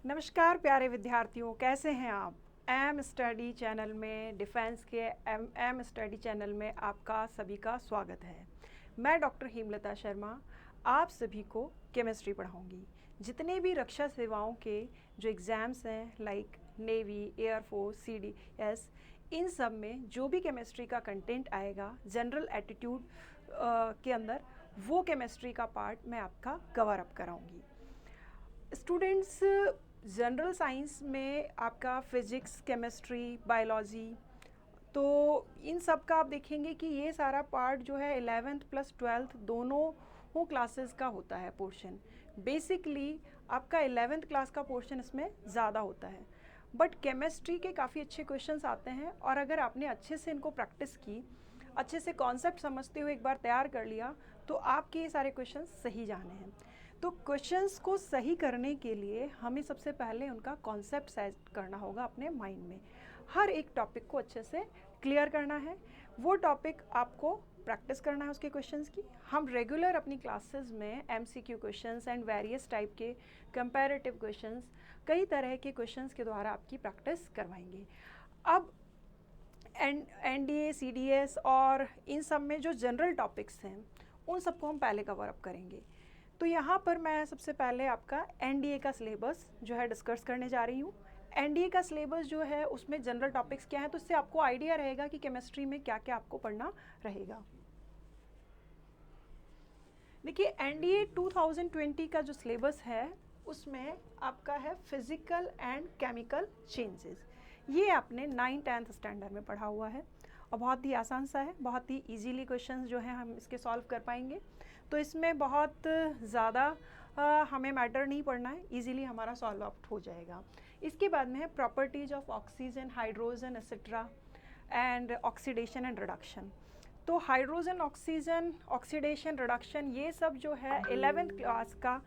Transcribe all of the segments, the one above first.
नमस्कार प्यारे विद्यार्थियों, कैसे हैं आप। एम स्टडी चैनल में, डिफेंस के एम स्टडी चैनल में आपका सभी का स्वागत है। मैं डॉक्टर हेमलता शर्मा आप सभी को केमिस्ट्री पढ़ाऊंगी। जितने भी रक्षा सेवाओं के जो एग्ज़ाम्स हैं लाइक नेवी, एयरफोर्स, CDS, इन सब में जो भी केमिस्ट्री का कंटेंट आएगा जनरल एटीट्यूड के अंदर, वो केमिस्ट्री का पार्ट मैं आपका कवर अप कराऊंगी। स्टूडेंट्स, जनरल साइंस में आपका फिज़िक्स, केमिस्ट्री, बायोलॉजी, तो इन सब का आप देखेंगे कि ये सारा पार्ट जो है 11th प्लस 12th दोनों क्लासेस का होता है पोर्शन। बेसिकली आपका 11th क्लास का पोर्शन इसमें ज़्यादा होता है, बट केमिस्ट्री के काफ़ी अच्छे क्वेश्चंस आते हैं और अगर आपने अच्छे से इनको प्रैक्टिस की, अच्छे से कॉन्सेप्ट समझते हुए एक बार तैयार कर लिया, तो आपके ये सारे क्वेश्चंस सही जाने हैं। तो क्वेश्चंस को सही करने के लिए हमें सबसे पहले उनका कॉन्सेप्ट सेट करना होगा अपने माइंड में। हर एक टॉपिक को अच्छे से क्लियर करना है, वो टॉपिक आपको प्रैक्टिस करना है उसके क्वेश्चंस की। हम रेगुलर अपनी क्लासेस में MCQ questions and various type के कंपैरेटिव क्वेश्चंस, कई तरह के क्वेश्चंस के द्वारा आपकी प्रैक्टिस करवाएंगे। अब NDA, CDS और इन सब में जो जनरल टॉपिक्स हैं उन सबको हम पहले कवर अप करेंगे। तो यहाँ पर मैं सबसे पहले आपका NDA का सिलेबस जो है डिस्कस करने जा रही हूँ। NDA का सिलेबस जो है उसमें जनरल टॉपिक्स क्या हैं, तो इससे आपको आइडिया रहेगा कि केमिस्ट्री में क्या क्या आपको पढ़ना रहेगा। देखिए, NDA 2020 का जो सिलेबस है उसमें आपका है फिजिकल एंड केमिकल चेंजेस। ये आपने 9th-10th स्टैंडर्ड में पढ़ा हुआ है और बहुत ही आसान सा है, बहुत ही इजीली क्वेश्चंस जो हैं हम इसके सॉल्व कर पाएंगे। तो इसमें बहुत ज़्यादा हमें मैटर नहीं पढ़ना है, इजीली हमारा सॉल्व आउट हो जाएगा। इसके बाद में है properties of oxygen, hydrogen etcetera and oxidation and reduction. तो हाइड्रोजन, ऑक्सीजन, ऑक्सीडेशन, रिडक्शन, ये सब जो है 11th क्लास का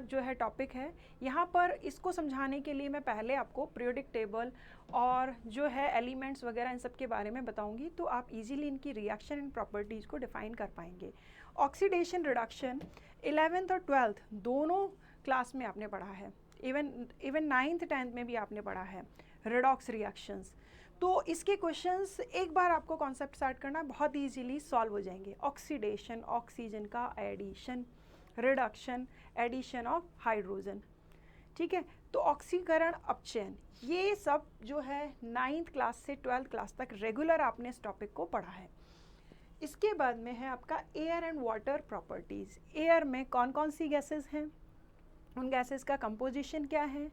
जो है टॉपिक है। यहाँ पर इसको समझाने के लिए मैं पहले आपको पीरियोडिक टेबल और जो है एलिमेंट्स वगैरह इन सब के बारे में बताऊंगी, तो आप इजीली इनकी रिएक्शन एंड प्रॉपर्टीज़ को डिफाइन कर पाएंगे। ऑक्सीडेशन, रिडक्शन 11th और 12th दोनों क्लास में आपने पढ़ा है, इवन 9th-10th में भी आपने पढ़ा है रेडॉक्स रिएक्शंस। तो इसके क्वेश्चंस एक बार आपको कॉन्सेप्ट स्टार्ट करना बहुत ईजीली सॉल्व हो जाएंगे। ऑक्सीडेशन, ऑक्सीजन का addition, reduction, addition of hydrogen, ठीक है। तो ऑक्सीकरण, अपचयन, ये सब जो है 9th क्लास से 12th क्लास तक रेगुलर आपने इस टॉपिक को पढ़ा है। इसके बाद में है आपका air and water properties. Air में कौन कौन सी गैसेस हैं, उन गैसेस का कंपोजिशन क्या है,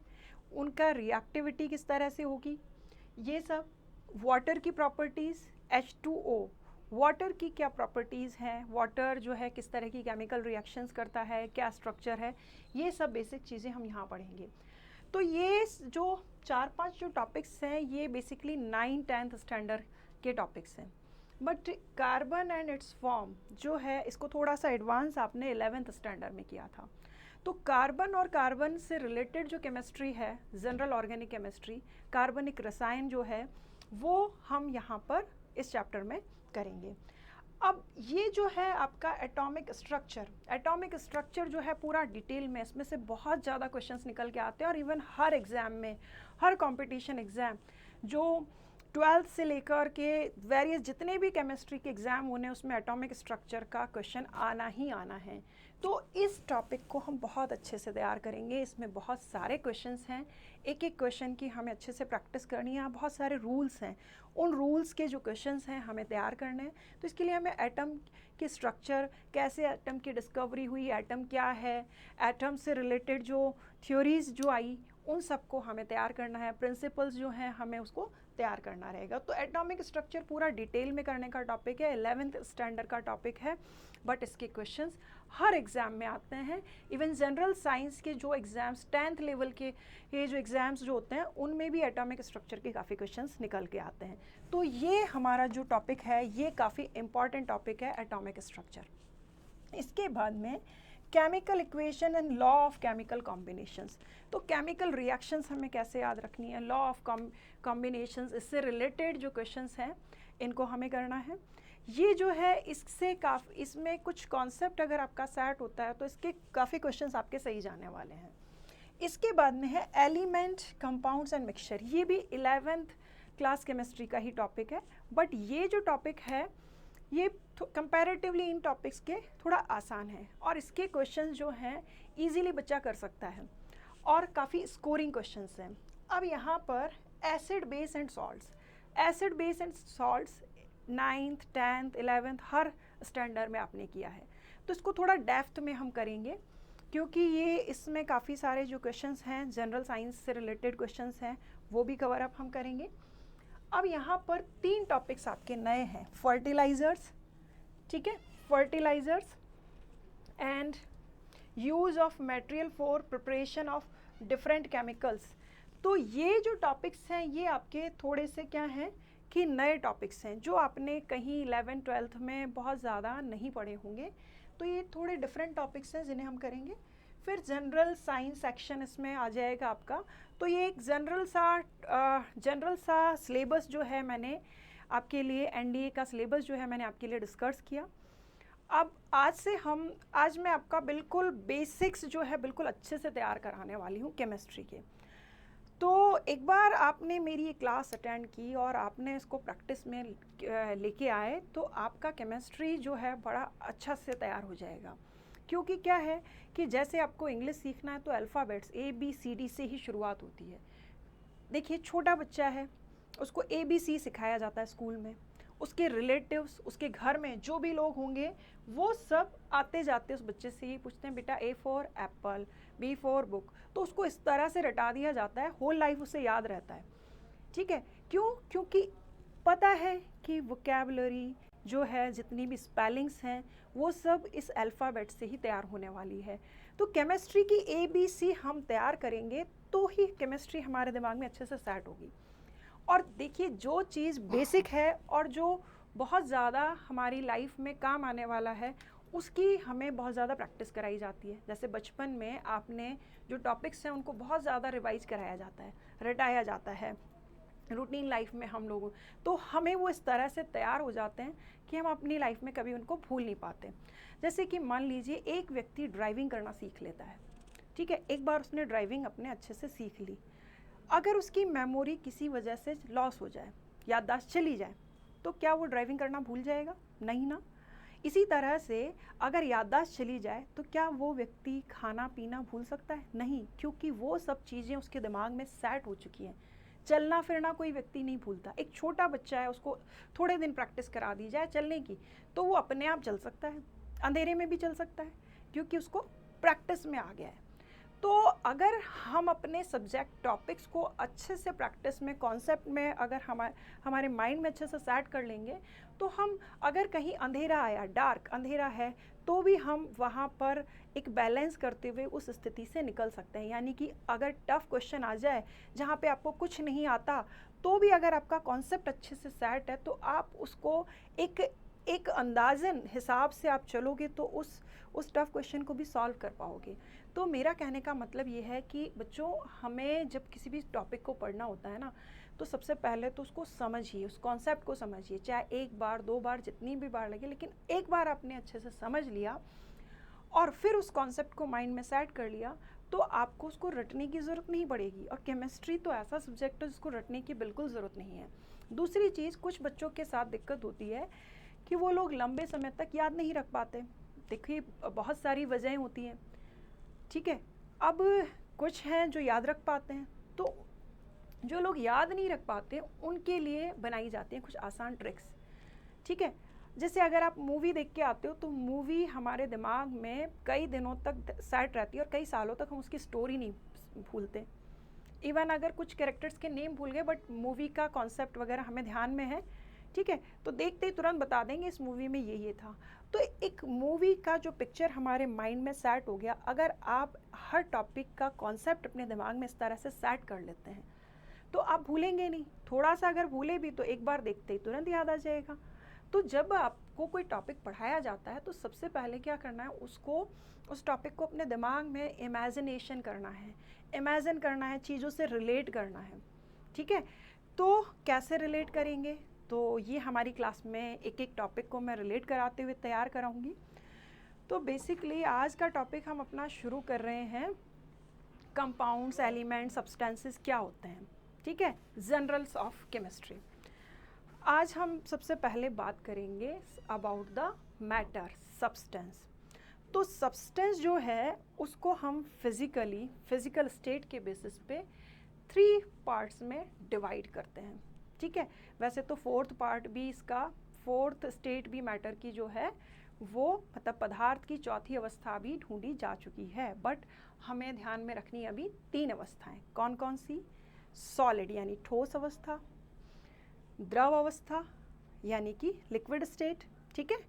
उनका रिएक्टिविटी किस तरह से होगी, ये सब। वाटर की प्रॉपर्टीज़, H2O, वाटर की क्या प्रॉपर्टीज़ हैं, वाटर जो है किस तरह की केमिकल रिएक्शंस करता है, क्या स्ट्रक्चर है, ये सब बेसिक चीज़ें हम यहाँ पढ़ेंगे। तो ये जो 4-5 जो टॉपिक्स हैं ये बेसिकली 9th-10th स्टैंडर्ड के टॉपिक्स हैं, but carbon and it's form जो है इसको थोड़ा सा एडवांस आपने 11th स्टैंडर्ड में किया था। तो कार्बन और कार्बन से रिलेटेड जो केमिस्ट्री है, जनरल ऑर्गेनिक केमिस्ट्री, कार्बनिक रसायन जो है, वो हम यहाँ पर इस चैप्टर में करेंगे। अब ये जो है आपका एटॉमिक स्ट्रक्चर जो है पूरा डिटेल में, इसमें से बहुत ज़्यादा क्वेश्चंस निकल के आते हैं और इवन हर एग्ज़ाम में, हर कंपटीशन एग्ज़ाम जो 12th से लेकर के वेरियस जितने भी केमिस्ट्री के एग्ज़ाम होने, उसमें एटॉमिक स्ट्रक्चर का क्वेश्चन आना ही आना है। तो इस टॉपिक को हम बहुत अच्छे से तैयार करेंगे। इसमें बहुत सारे क्वेश्चंस हैं, एक एक क्वेश्चन की हमें अच्छे से प्रैक्टिस करनी है। बहुत सारे रूल्स हैं, उन रूल्स के जो क्वेश्चंस हैं हमें तैयार करने हैं। तो इसके लिए हमें एटम के स्ट्रक्चर, कैसे एटम की डिस्कवरी हुई, एटम क्या है, एटम से रिलेटेड जो थ्योरीज जो आई, उन सबको हमें तैयार करना है। प्रिंसिपल्स जो हैं हमें उसको तैयार करना रहेगा। तो एटॉमिक स्ट्रक्चर पूरा डिटेल में करने का टॉपिक है, 11th स्टैंडर्ड का टॉपिक है, बट इसके क्वेश्चंस हर एग्ज़ाम में आते हैं। इवन जनरल साइंस के जो एग्ज़ाम्स 10th लेवल के ये जो एग्ज़ाम्स जो होते हैं उनमें भी एटॉमिक स्ट्रक्चर के काफ़ी क्वेश्चंस निकल के आते हैं। तो ये हमारा जो टॉपिक है ये काफ़ी इंपॉर्टेंट टॉपिक है, एटॉमिक स्ट्रक्चर। इसके बाद में chemical equation and law of chemical combinations. तो केमिकल रिएक्शंस हमें कैसे याद रखनी है, लॉ ऑफ कॉम्बिनेशंस, इससे रिलेटेड जो क्वेश्चंस हैं इनको हमें करना है। ये जो है इससे इसमें कुछ कॉन्सेप्ट अगर आपका सेट होता है तो इसके काफ़ी क्वेश्चंस आपके सही जाने वाले हैं। इसके बाद में है एलिमेंट, कंपाउंड्स एंड मिक्सचर। ये भी 11th क्लास केमिस्ट्री का ही टॉपिक है, बट ये जो टॉपिक है ये कंपैरेटिवली इन टॉपिक्स के थोड़ा आसान है और इसके क्वेश्चंस जो हैं इजीली बच्चा कर सकता है और काफ़ी स्कोरिंग क्वेश्चंस हैं। अब यहाँ पर acid base and salts, acid base and salts 9th 10th 11th her standard में आपने किया है, तो इसको थोड़ा डेप्थ में हम करेंगे क्योंकि ये इसमें काफ़ी सारे जो क्वेश्चंस हैं जनरल साइंस से रिलेटेड क्वेश्चंस हैं वो भी कवर अप हम करेंगे। अब यहाँ पर 3 टॉपिक्स आपके नए हैं, फर्टिलाइज़र्स, ठीक है, fertilisers and use of material for preparation of different chemicals. तो ये जो टॉपिक्स हैं ये आपके थोड़े से क्या हैं कि नए टॉपिक्स हैं जो आपने कहीं 11th 12th में बहुत ज़्यादा नहीं पढ़े होंगे, तो ये थोड़े डिफरेंट टॉपिक्स हैं जिन्हें हम करेंगे। फिर जनरल साइंस सेक्शन इसमें आ जाएगा आपका, तो ये एक जनरल सा सिलेबस जो है मैंने आपके लिए एनडीए का सिलेबस जो है मैंने आपके लिए डिस्कस किया। अब आज मैं आपका बिल्कुल बेसिक्स जो है बिल्कुल अच्छे से तैयार कराने वाली हूँ केमिस्ट्री के। तो एक बार आपने मेरी ये क्लास अटेंड की और आपने इसको प्रैक्टिस में लेके आए तो आपका केमिस्ट्री जो है बड़ा अच्छा से तैयार हो जाएगा। क्योंकि क्या है कि जैसे आपको इंग्लिश सीखना है तो अल्फ़ाबेट्स ABCD से ही शुरुआत होती है। देखिए छोटा बच्चा है, उसको ABC सिखाया जाता है स्कूल में, उसके रिलेटिव्स, उसके घर में जो भी लोग होंगे वो सब आते जाते उस बच्चे से ही पूछते हैं बेटा A for Apple, B for book, तो उसको इस तरह से रटा दिया जाता है, होल लाइफ उसे याद रहता है, ठीक है। क्यों? क्योंकि पता है कि वोकैबुलरी जो है, जितनी भी स्पेलिंग्स हैं वो सब इस अल्फ़ाबेट से ही तैयार होने वाली है। तो केमिस्ट्री की ABC हम तैयार करेंगे तो ही केमिस्ट्री हमारे दिमाग में अच्छे से सेट होगी। और देखिए जो चीज़ बेसिक है और जो बहुत ज़्यादा हमारी लाइफ में काम आने वाला है उसकी हमें बहुत ज़्यादा प्रैक्टिस कराई जाती है। जैसे बचपन में आपने जो टॉपिक्स हैं उनको बहुत ज़्यादा रिवाइज कराया जाता है, रटाया जाता है रूटीन लाइफ में हम लोगों, तो हमें वो इस तरह से तैयार हो जाते हैं कि हम अपनी लाइफ में कभी उनको भूल नहीं पाते। जैसे कि मान लीजिए एक व्यक्ति ड्राइविंग करना सीख लेता है, ठीक है, एक बार उसने ड्राइविंग अपने अच्छे से सीख ली, अगर उसकी मेमोरी किसी वजह से लॉस हो जाए, याददाश्त चली जाए, तो क्या वो ड्राइविंग करना भूल जाएगा? नहीं ना। इसी तरह से अगर याददाश्त चली जाए तो क्या वो व्यक्ति खाना पीना भूल सकता है? नहीं, क्योंकि वो सब चीज़ें उसके दिमाग में सेट हो चुकी हैं। चलना फिरना कोई व्यक्ति नहीं भूलता। एक छोटा बच्चा है, उसको थोड़े दिन प्रैक्टिस करा दी जाए चलने की तो वो अपने आप चल सकता है, अंधेरे में भी चल सकता है, क्योंकि उसको प्रैक्टिस में आ गया है। तो अगर हम अपने सब्जेक्ट टॉपिक्स को अच्छे से प्रैक्टिस में, कॉन्सेप्ट में अगर हमारे माइंड में अच्छे से सेट कर लेंगे तो हम अगर कहीं अंधेरा आया, डार्क अंधेरा है, तो भी हम वहाँ पर एक बैलेंस करते हुए उस स्थिति से निकल सकते हैं। यानी कि अगर टफ़ क्वेश्चन आ जाए जहाँ पे आपको कुछ नहीं आता, तो भी अगर आपका कॉन्सेप्ट अच्छे से सेट है तो आप उसको एक अंदाज़न हिसाब से आप चलोगे तो उस टफ़ क्वेश्चन को भी सॉल्व कर पाओगे। तो मेरा कहने का मतलब ये है कि बच्चों, हमें जब किसी भी टॉपिक को पढ़ना होता है ना, तो सबसे पहले तो उसको समझिए, उस कॉन्सेप्ट को समझिए, चाहे 1 बार 2 बार जितनी भी बार लगे, लेकिन एक बार आपने अच्छे से समझ लिया और फिर उस कॉन्सेप्ट को माइंड में सेट कर लिया तो आपको उसको रटने की ज़रूरत नहीं पड़ेगी। और केमिस्ट्री तो ऐसा सब्जेक्ट है जिसको रटने की बिल्कुल ज़रूरत नहीं है। दूसरी चीज़, कुछ बच्चों के साथ दिक्कत होती है कि वो लोग लंबे समय तक याद नहीं रख पाते। देखिए बहुत सारी वजहें होती हैं, ठीक है। अब कुछ हैं जो याद रख पाते हैं, तो जो लोग याद नहीं रख पाते उनके लिए बनाई जाती हैं कुछ आसान ट्रिक्स, ठीक है। जैसे अगर आप मूवी देख के आते हो तो मूवी हमारे दिमाग में कई दिनों तक सेट रहती है और कई सालों तक हम उसकी स्टोरी नहीं भूलते। इवन अगर कुछ कैरेक्टर्स के नेम भूल गए बट मूवी का कॉन्सेप्ट वगैरह हमें ध्यान में है, ठीक है, तो देखते ही तुरंत बता देंगे इस मूवी में ये था। तो एक मूवी का जो पिक्चर हमारे माइंड में सेट हो गया, अगर आप हर टॉपिक का कॉन्सेप्ट अपने दिमाग में इस तरह से सेट कर लेते हैं तो आप भूलेंगे नहीं। थोड़ा सा अगर भूले भी तो एक बार देखते ही तुरंत याद आ जाएगा। तो जब आपको कोई टॉपिक पढ़ाया जाता है तो सबसे पहले क्या करना है, उस टॉपिक को अपने दिमाग में इमेजिनेशन करना है, इमेजिन करना है, चीज़ों से रिलेट करना है, ठीक है। तो कैसे रिलेट करेंगे, तो ये हमारी क्लास में एक एक टॉपिक को मैं रिलेट कराते हुए तैयार कराऊंगी। तो बेसिकली आज का टॉपिक हम अपना शुरू कर रहे हैं कंपाउंड्स, एलिमेंट, सब्सटेंसेस क्या होते हैं, ठीक है, जनरल्स ऑफ केमिस्ट्री। आज हम सबसे पहले बात करेंगे अबाउट द मैटर, सब्सटेंस। तो सब्सटेंस जो है उसको हम फिजिकल स्टेट के बेसिस पे 3 पार्ट्स में डिवाइड करते हैं, ठीक है। वैसे तो फोर्थ स्टेट भी मैटर की जो है वो मतलब पदार्थ की चौथी अवस्था भी ढूंढी जा चुकी है, बट हमें ध्यान में रखनी अभी 3 अवस्थाएं। कौन कौन सी? सॉलिड यानी ठोस अवस्था, द्रव अवस्था यानी कि लिक्विड स्टेट, ठीक है।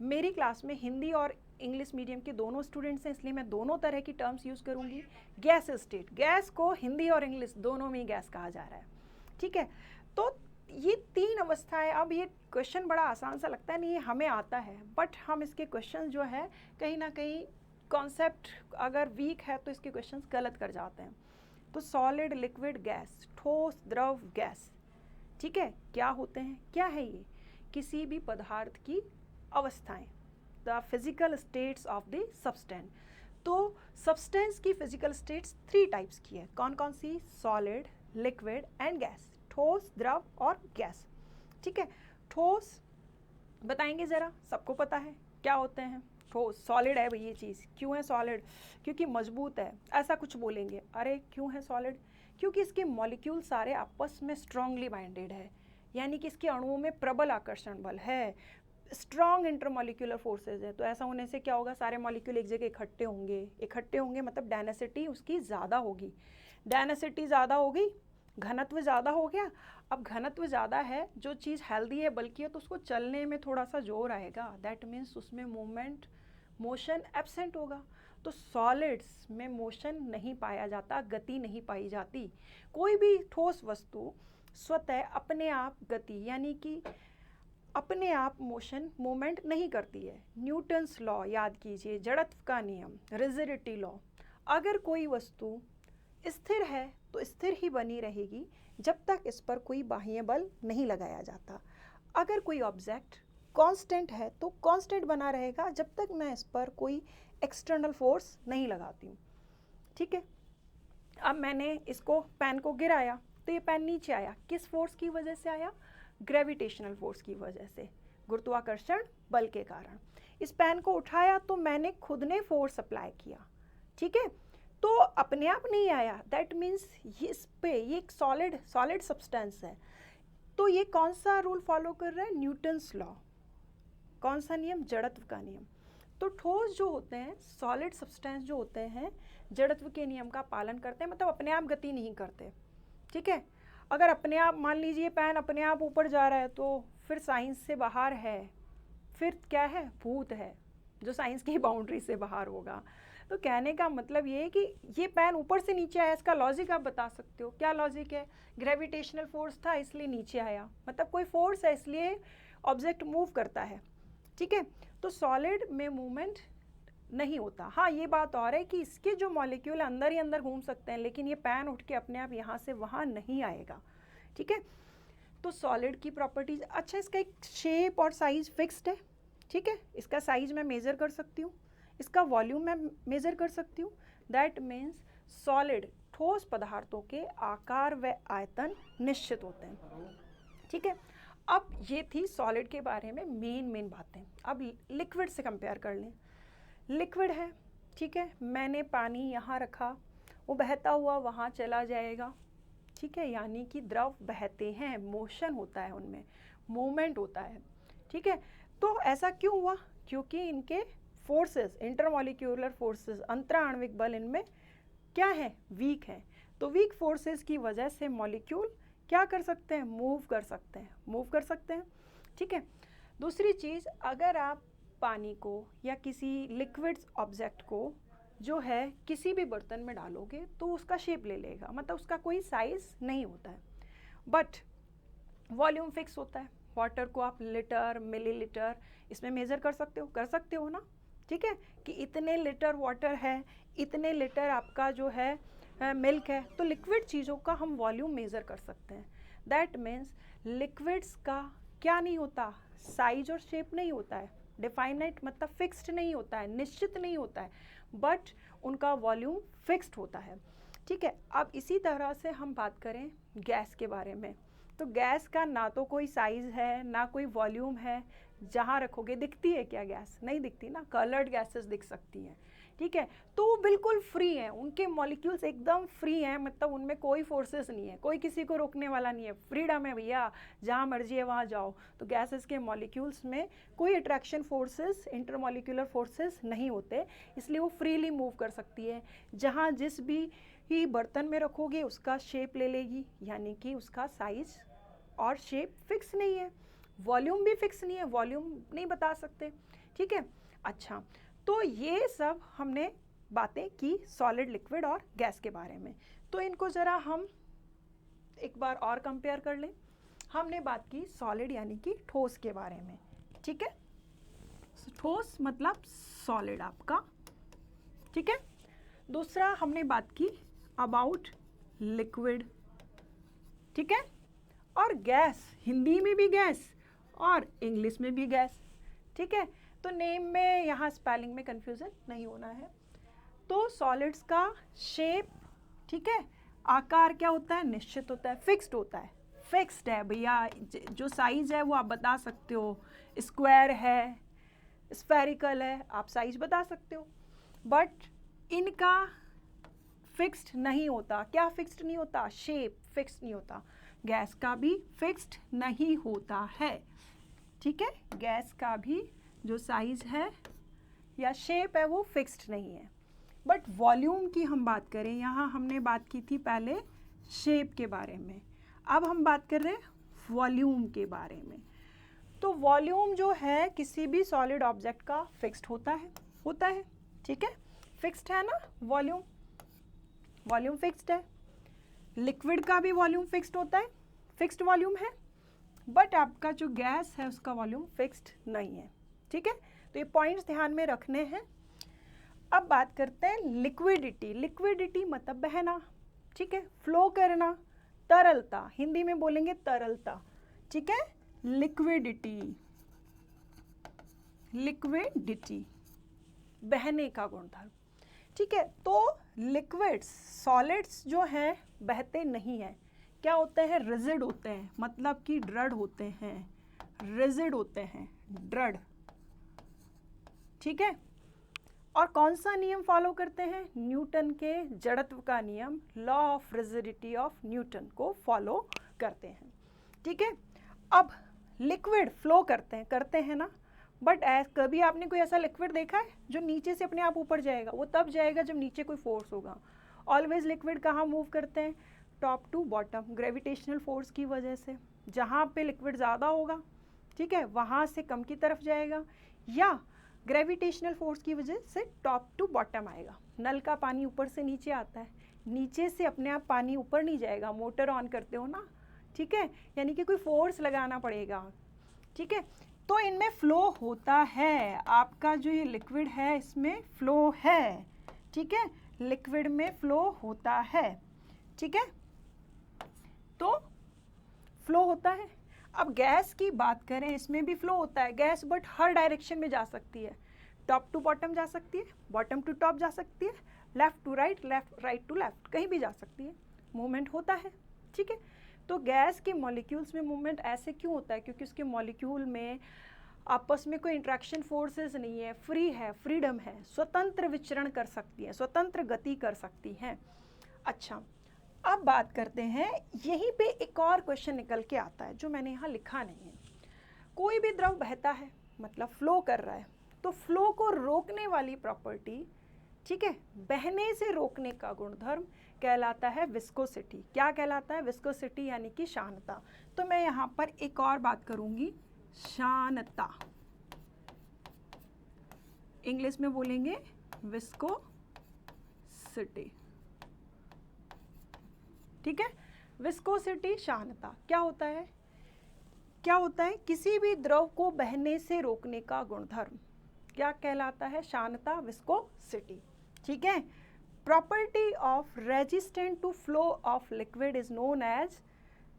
मेरी क्लास में हिंदी और इंग्लिश मीडियम के दोनों स्टूडेंट्स हैं, इसलिए मैं दोनों तरह की टर्म्स यूज़ करूँगी। गैस स्टेट, गैस को हिंदी और इंग्लिश दोनों में ही गैस कहा जा रहा है, ठीक है। तो ये 3 अवस्थाएं। अब ये क्वेश्चन बड़ा आसान सा लगता है, नहीं ये हमें आता है, बट हम इसके क्वेश्चन जो है कहीं ना कहीं कॉन्सेप्ट अगर वीक है तो इसके क्वेश्चंस गलत कर जाते हैं। तो सॉलिड, लिक्विड, गैस, ठोस, द्रव, गैस, ठीक है, क्या होते हैं, क्या है ये? किसी भी पदार्थ की अवस्थाएं, the physical states of the substance. तो सब्सटेंस की फिजिकल स्टेट्स 3 टाइप्स की है। कौन कौन सी? सॉलिड, लिक्विड एंड गैस, ठोस, द्रव और गैस, ठीक है। ठोस बताएंगे ज़रा, सबको पता है क्या होते हैं। ठोस, सॉलिड है भाई ये चीज़। क्यों है सॉलिड? क्योंकि मजबूत है, ऐसा कुछ बोलेंगे। अरे क्यों है सॉलिड? क्योंकि इसके मॉलिक्यूल सारे आपस में स्ट्रांगली बाइंडेड है, यानी कि इसके अणुओं में प्रबल आकर्षण बल है, स्ट्रॉन्ग इंटरमॉलिक्यूलर फोर्सेज है। तो ऐसा होने से क्या होगा, सारे मॉलिक्यूल एक जगह इकट्ठे होंगे मतलब डेंसिटी उसकी ज़्यादा होगी। डेंसिटी ज़्यादा हो गई, घनत्व ज़्यादा हो गया। अब घनत्व ज़्यादा है, जो चीज़ हेल्दी है, बल्कि है, तो उसको चलने में थोड़ा सा जोर आएगा। दैट मीन्स उसमें मोशन एब्सेंट होगा। तो सॉलिड्स में मोशन नहीं पाया जाता, गति नहीं पाई जाती। कोई भी ठोस वस्तु स्वतः अपने आप गति यानी कि अपने आप मूवमेंट नहीं करती है। न्यूटन्स लॉ याद कीजिए, जड़त्व का नियम, रिजिडिटी लॉ। अगर कोई वस्तु स्थिर है तो स्थिर ही बनी रहेगी जब तक इस पर कोई बाह्य बल नहीं लगाया जाता। अगर कोई ऑब्जेक्ट कांस्टेंट है तो कांस्टेंट बना रहेगा जब तक मैं इस पर कोई एक्सटर्नल फोर्स नहीं लगाती हूँ, ठीक है। अब मैंने इसको पेन को गिराया तो ये पेन नीचे आया, किस फोर्स की वजह से आया? ग्रेविटेशनल फोर्स की वजह से, गुरुत्वाकर्षण बल के कारण। इस पेन को उठाया तो मैंने खुद ने फोर्स अप्लाई किया, ठीक है, तो अपने आप नहीं आया। दैट मीन्स इस पे ये एक सॉलिड सब्सटेंस है, तो ये कौन सा रूल फॉलो कर रहा है? Newton's law. कौन सा नियम? जड़त्व का नियम। तो ठोस जो होते हैं, सॉलिड सब्सटेंस जो होते हैं, जड़त्व के नियम का पालन करते हैं, मतलब अपने आप गति नहीं करते, ठीक है। अगर अपने आप मान लीजिए पेन अपने आप ऊपर जा रहा है तो फिर साइंस से बाहर है, फिर क्या है? भूत है, जो साइंस की बाउंड्री से बाहर होगा। तो कहने का मतलब ये है कि ये पेन ऊपर से नीचे आया, इसका लॉजिक आप बता सकते हो। क्या लॉजिक है? ग्रेविटेशनल फोर्स था इसलिए नीचे आया, मतलब कोई फोर्स है इसलिए ऑब्जेक्ट मूव करता है, ठीक है। तो सॉलिड में मूवमेंट नहीं होता। हाँ, ये बात और है कि इसके जो मॉलिक्यूल अंदर ही अंदर घूम सकते हैं, लेकिन ये पेन उठ के अपने आप यहाँ से वहाँ नहीं आएगा, ठीक है। तो सॉलिड की प्रॉपर्टीज, अच्छा इसका एक शेप और साइज फिक्स्ड है, ठीक है। इसका साइज मैं मेज़र कर सकती हूँ, इसका वॉल्यूम मैं मेज़र कर सकती हूँ। दैट मीन्स सॉलिड ठोस पदार्थों के आकार व आयतन निश्चित होते हैं, ठीक है। अब ये थी सॉलिड के बारे में मेन बातें। अब लिक्विड से कंपेयर कर लें। लिक्विड है, ठीक है, मैंने पानी यहाँ रखा, वो बहता हुआ वहाँ चला जाएगा, ठीक है, यानी कि द्रव बहते हैं, मोशन होता है उनमें, मूवमेंट होता है, ठीक है। तो ऐसा क्यों हुआ? क्योंकि इनके फोर्सेस, इंटरमॉलिक्यूलर फोर्सेस, अंतराण्विक बल इनमें क्या है? वीक है। तो वीक फोर्सेस की वजह से मॉलिक्यूल क्या कर सकते हैं? मूव कर सकते हैं, ठीक है। दूसरी चीज़, अगर आप पानी को या किसी लिक्विड ऑब्जेक्ट को जो है किसी भी बर्तन में डालोगे तो उसका शेप ले लेगा, मतलब उसका कोई साइज नहीं होता है, बट वॉल्यूम फिक्स होता है। वाटर को आप लीटर, मिलीलीटर इसमें मेज़र कर सकते हो ना, ठीक है, कि इतने लीटर वाटर है, इतने लीटर आपका जो है मिल्क है। तो लिक्विड चीज़ों का हम वॉल्यूम मेज़र कर सकते हैं। दैट मीन्स लिक्विड्स का क्या नहीं होता? साइज और शेप नहीं होता है, डिफाइनाइट मतलब फिक्स्ड नहीं होता है, निश्चित नहीं होता है, बट उनका वॉल्यूम फिक्स्ड होता है, ठीक है। अब इसी तरह से हम बात करें गैस के बारे में, तो गैस का ना तो कोई साइज़ है ना कोई वॉल्यूम है। जहाँ रखोगे दिखती है क्या गैस? नहीं दिखती ना, कलर्ड गैसेस दिख सकती हैं। ठीक है, तो वो बिल्कुल फ्री हैं, उनके मॉलिक्यूल्स एकदम फ्री हैं, मतलब उनमें कोई फोर्सेस नहीं है, कोई किसी को रोकने वाला नहीं है, फ्रीडम है भैया, जहाँ मर्जी है वहाँ जाओ। तो गैसेस के मॉलिक्यूल्स में कोई अट्रैक्शन फोर्सेस, इंटरमॉलिक्यूलर फोर्सेस नहीं होते, इसलिए वो फ्रीली मूव कर सकती है। जहाँ जिस भी ही बर्तन में रखोगे उसका शेप ले लेगी, यानी कि उसका साइज और शेप फिक्स नहीं है, वॉल्यूम भी फिक्स नहीं है, वॉल्यूम नहीं बता सकते। ठीक है, अच्छा, तो ये सब हमने बातें की सॉलिड, लिक्विड और गैस के बारे में। तो इनको ज़रा हम एक बार और कंपेयर कर लें। हमने बात की सॉलिड यानी कि ठोस के बारे में। ठीक है, ठोस मतलब सॉलिड आपका। ठीक है, दूसरा हमने बात की अबाउट लिक्विड। ठीक है, और गैस, हिंदी में भी गैस और इंग्लिश में भी गैस। ठीक है, तो नेम में यहाँ स्पेलिंग में कंफ्यूजन नहीं होना है। तो सॉलिड्स का शेप, ठीक है, आकार क्या होता है? निश्चित होता है, फिक्स्ड होता है। फिक्स्ड है भैया, जो साइज है वो आप बता सकते हो, स्क्वायर है, स्फेरिकल है, आप साइज बता सकते हो। बट इनका फिक्स्ड नहीं होता। क्या फिक्स्ड नहीं होता? शेप फिक्स्ड नहीं होता। गैस का भी फिक्स्ड नहीं होता है। ठीक है, गैस का भी जो साइज है या शेप है वो फिक्स्ड नहीं है। बट वॉल्यूम की हम बात करें, यहाँ हमने बात की थी पहले शेप के बारे में, अब हम बात कर रहे हैं वॉल्यूम के बारे में। तो वॉल्यूम जो है किसी भी सॉलिड ऑब्जेक्ट का फिक्स्ड होता है। ठीक है, फिक्स्ड है ना वॉल्यूम, वॉल्यूम फिक्स्ड है। लिक्विड का भी वॉल्यूम फिक्स्ड होता है, फिक्स्ड वॉल्यूम है। बट आपका जो गैस है उसका वॉल्यूम फिक्स्ड नहीं है। ठीक है, तो ये पॉइंट्स ध्यान में रखने हैं। अब बात करते हैं लिक्विडिटी। लिक्विडिटी मतलब बहना, ठीक है, फ्लो करना, तरलता, हिंदी में बोलेंगे तरलता। ठीक है, लिक्विडिटी, लिक्विडिटी बहने का गुणधर्म। ठीक है, तो लिक्विड्स, सॉलिड्स जो हैं बहते नहीं हैं, क्या होते हैं? रिजिड होते हैं, मतलब कि दृढ़ होते हैं, रिजिड होते हैं, दृढ़। ठीक है, और कौन सा नियम फॉलो करते हैं? न्यूटन के जड़त्व का नियम, law of rigidity of Newton को फॉलो करते हैं। ठीक है, अब लिक्विड फ्लो करते हैं ना, बट कभी आपने कोई ऐसा लिक्विड देखा है जो नीचे से अपने आप ऊपर जाएगा? वो तब जाएगा जब नीचे कोई फोर्स होगा। ऑलवेज लिक्विड कहाँ मूव करते हैं? Top to bottom, gravitational force की वजह से। जहाँ पे लिक्विड ज़्यादा होगा, ठीक है, वहाँ से कम की तरफ जाएगा, या ग्रेविटेशनल फोर्स की वजह से टॉप टू बॉटम आएगा। नल का पानी ऊपर से नीचे आता है, नीचे से अपने आप पानी ऊपर नहीं जाएगा, मोटर ऑन करते हो ना, ठीक है, यानी कि कोई फोर्स लगाना पड़ेगा। ठीक है, तो इनमें फ्लो होता है। आपका जो ये लिक्विड है इसमें फ्लो है। ठीक है, लिक्विड में फ्लो होता है। ठीक है, तो फ्लो होता है। अब गैस की बात करें, इसमें भी फ्लो होता है गैस, बट हर डायरेक्शन में जा सकती है। टॉप टू बॉटम जा सकती है, बॉटम टू टॉप जा सकती है, left to right, left right to left, कहीं भी जा सकती है, मूवमेंट होता है। ठीक है, तो गैस के मॉलिक्यूल्स में मूवमेंट ऐसे क्यों होता है? क्योंकि उसके मॉलिक्यूल में आपस में कोई इंट्रैक्शन फोर्सेस नहीं है, फ्री है, फ्रीडम है, स्वतंत्र विचरण कर सकती है, स्वतंत्र गति कर सकती हैं। अच्छा, अब बात करते हैं, यहीं पे एक और क्वेश्चन निकल के आता है जो मैंने यहाँ लिखा नहीं है। कोई भी द्रव बहता है मतलब फ्लो कर रहा है, तो फ्लो को रोकने वाली प्रॉपर्टी, ठीक है, बहने से रोकने का गुणधर्म कहलाता है विस्कोसिटी। क्या कहलाता है? विस्कोसिटी, यानी कि शानता। तो मैं यहाँ पर एक और बात करूँगी, शानता, इंग्लिश में बोलेंगे विस्कोसिटी। ठीक है, विस्कोसिटी, शानता क्या होता है? क्या होता है? किसी भी द्रव को बहने से रोकने का गुणधर्म क्या कहलाता है? शानता, विस्कोसिटी। ठीक है, property of resistant to flow of liquid is known as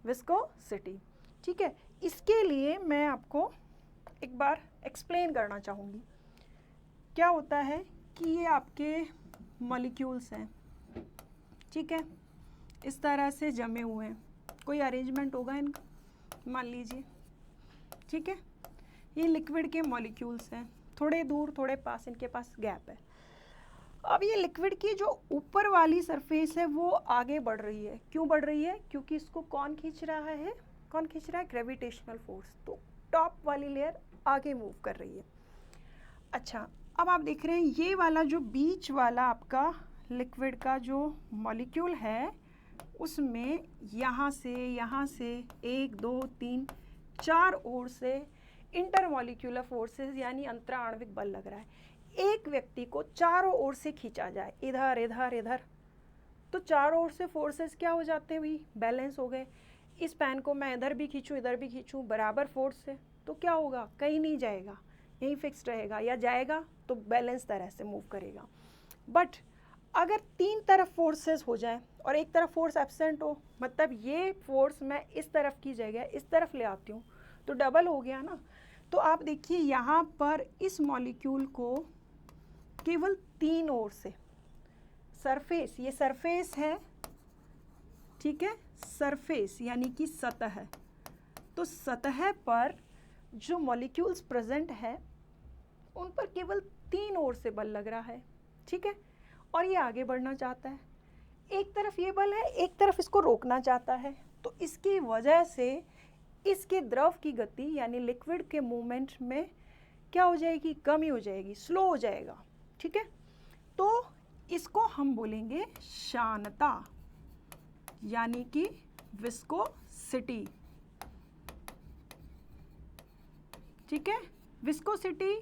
viscosity. ठीक है, इसके लिए मैं आपको एक बार एक्सप्लेन करना चाहूँगी। क्या होता है कि ये आपके मॉलिक्यूल्स हैं, ठीक है, इस तरह से जमे हुए हैं, कोई अरेंजमेंट होगा इनका, मान लीजिए, ठीक है। ये लिक्विड के मॉलिक्यूल्स हैं, थोड़े दूर थोड़े पास इनके पास गैप है। अब ये लिक्विड की जो ऊपर वाली सरफेस है वो आगे बढ़ रही है। क्यों बढ़ रही है? क्योंकि इसको कौन खींच रहा है? कौन खींच रहा है? Gravitational force. तो टॉप वाली लेयर आगे मूव कर रही है। अच्छा, अब आप देख रहे हैं ये वाला जो बीच वाला आपका लिक्विड का जो मॉलिक्यूल है उसमें यहाँ से 1 2 3 4 ओर से इंटरमॉलिक्यूलर फोर्सेस यानी अंतराण्विक बल लग रहा है। एक व्यक्ति को चारों ओर से खींचा जाए, इधर इधर इधर, तो चारों ओर से फोर्सेस क्या हो जाते हैं भाई? बैलेंस हो गए। इस पैन को मैं इधर भी खींचूँ इधर भी खींचूँ बराबर फोर्स से, तो क्या होगा? कहीं नहीं जाएगा, यहीं फिक्स रहेगा, या जाएगा तो बैलेंस तरह से मूव करेगा। बट अगर 3 तरफ फोर्सेस हो जाए और एक तरफ फोर्स एब्सेंट हो, मतलब ये फोर्स मैं इस तरफ की जगह इस तरफ ले आती हूँ तो डबल हो गया ना। तो आप देखिए यहाँ पर इस मॉलिक्यूल को केवल 3 ओर से सरफेस, ये सरफेस है, ठीक है, सरफेस यानी कि सतह, तो सतह पर जो मॉलिक्यूल्स प्रेजेंट है उन पर केवल 3 ओर से बल लग रहा है, ठीक है। और ये आगे बढ़ना चाहता है, एक तरफ ये बल है, एक तरफ इसको रोकना चाहता है, तो इसकी वजह से इसके द्रव की गति यानी लिक्विड के मूवमेंट में क्या हो जाएगी? कमी हो जाएगी, स्लो हो जाएगा, ठीक है। तो इसको हम बोलेंगे शानता यानी कि विस्कोसिटी, ठीक है। विस्कोसिटी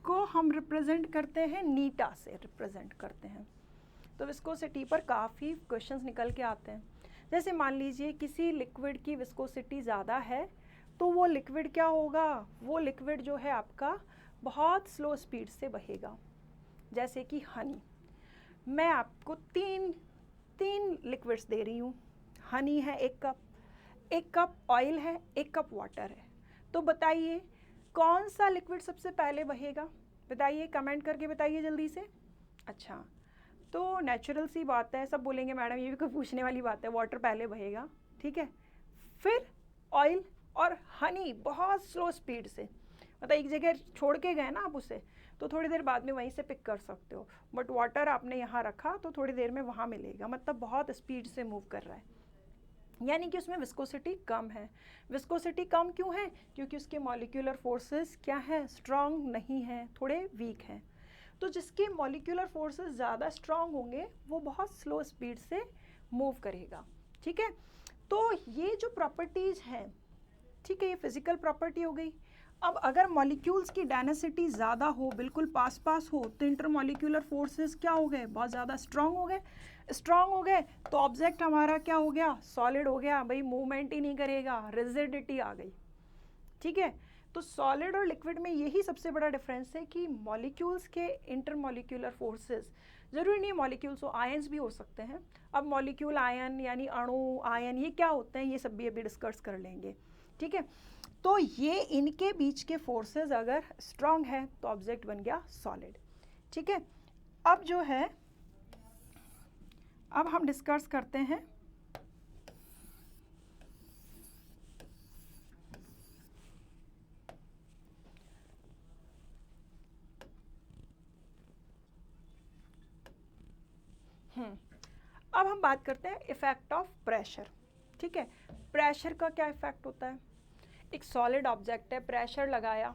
को हम रिप्रेजेंट करते हैं नीटा से रिप्रेजेंट करते हैं। तो विस्कोसिटी पर काफ़ी क्वेश्चंस निकल के आते हैं। जैसे मान लीजिए किसी लिक्विड की विस्कोसिटी ज़्यादा है तो वो लिक्विड क्या होगा? वो लिक्विड जो है आपका बहुत स्लो स्पीड से बहेगा। जैसे कि हनी, मैं आपको तीन लिक्विड्स दे रही हूँ। हनी है 1 कप ऑयल है, 1 कप वाटर है। तो बताइए कौन सा लिक्विड सबसे पहले बहेगा? बताइए, कमेंट करके बताइए जल्दी से। अच्छा, तो नेचुरल सी बात है, सब बोलेंगे मैडम ये भी कोई पूछने वाली बात है, वाटर पहले बहेगा, ठीक है, फिर ऑयल और हनी बहुत स्लो स्पीड से, मतलब एक जगह छोड़ के गए ना आप उसे, तो थोड़ी देर बाद में वहीं से पिक कर सकते हो, बट वाटर आपने यहाँ रखा तो थोड़ी देर में वहाँ मिलेगा, मतलब बहुत स्पीड से मूव कर रहा है, यानी कि उसमें विस्कोसिटी कम है। विस्कोसिटी कम क्यों है? क्योंकि उसके मॉलिक्यूलर फोर्सेस क्या है? स्ट्रॉन्ग नहीं है, थोड़े वीक हैं। तो जिसके मॉलिक्यूलर फोर्सेस ज़्यादा स्ट्रॉन्ग होंगे वो बहुत स्लो स्पीड से मूव करेगा, ठीक है। तो ये जो प्रॉपर्टीज़ हैं, ठीक है, ये फिजिकल प्रॉपर्टी हो गई। अब अगर मॉलिक्यूल्स की डेंसिटी ज़्यादा हो, बिल्कुल पास पास हो, तो इंटरमॉलिक्यूलर फोर्सेस क्या हो गए? बहुत ज़्यादा स्ट्रॉन्ग हो गए। स्ट्रॉन्ग हो गए तो ऑब्जेक्ट हमारा क्या हो गया? सॉलिड हो गया, भाई मूवमेंट ही नहीं करेगा, रिजिडिटी आ गई, ठीक है। तो सॉलिड और लिक्विड में यही सबसे बड़ा डिफरेंस है कि मॉलिक्यूल्स के इंटरमॉलिक्यूलर फोर्सेस, ज़रूरी नहीं मॉलिक्यूल्स हो, आयंस भी हो सकते हैं। अब मॉलिक्यूल आयन यानी अणु आयन ये क्या होते हैं, ये सब भी अभी डिस्कस कर लेंगे, ठीक है। तो ये इनके बीच के फोर्सेस अगर स्ट्रॉन्ग है तो ऑब्जेक्ट बन गया सॉलिड, ठीक है। अब जो है, अब हम डिस्कस करते हैं अब हम बात करते हैं इफेक्ट ऑफ प्रेशर, ठीक है। प्रेशर का क्या इफेक्ट होता है? एक सॉलिड ऑब्जेक्ट है, प्रेशर लगाया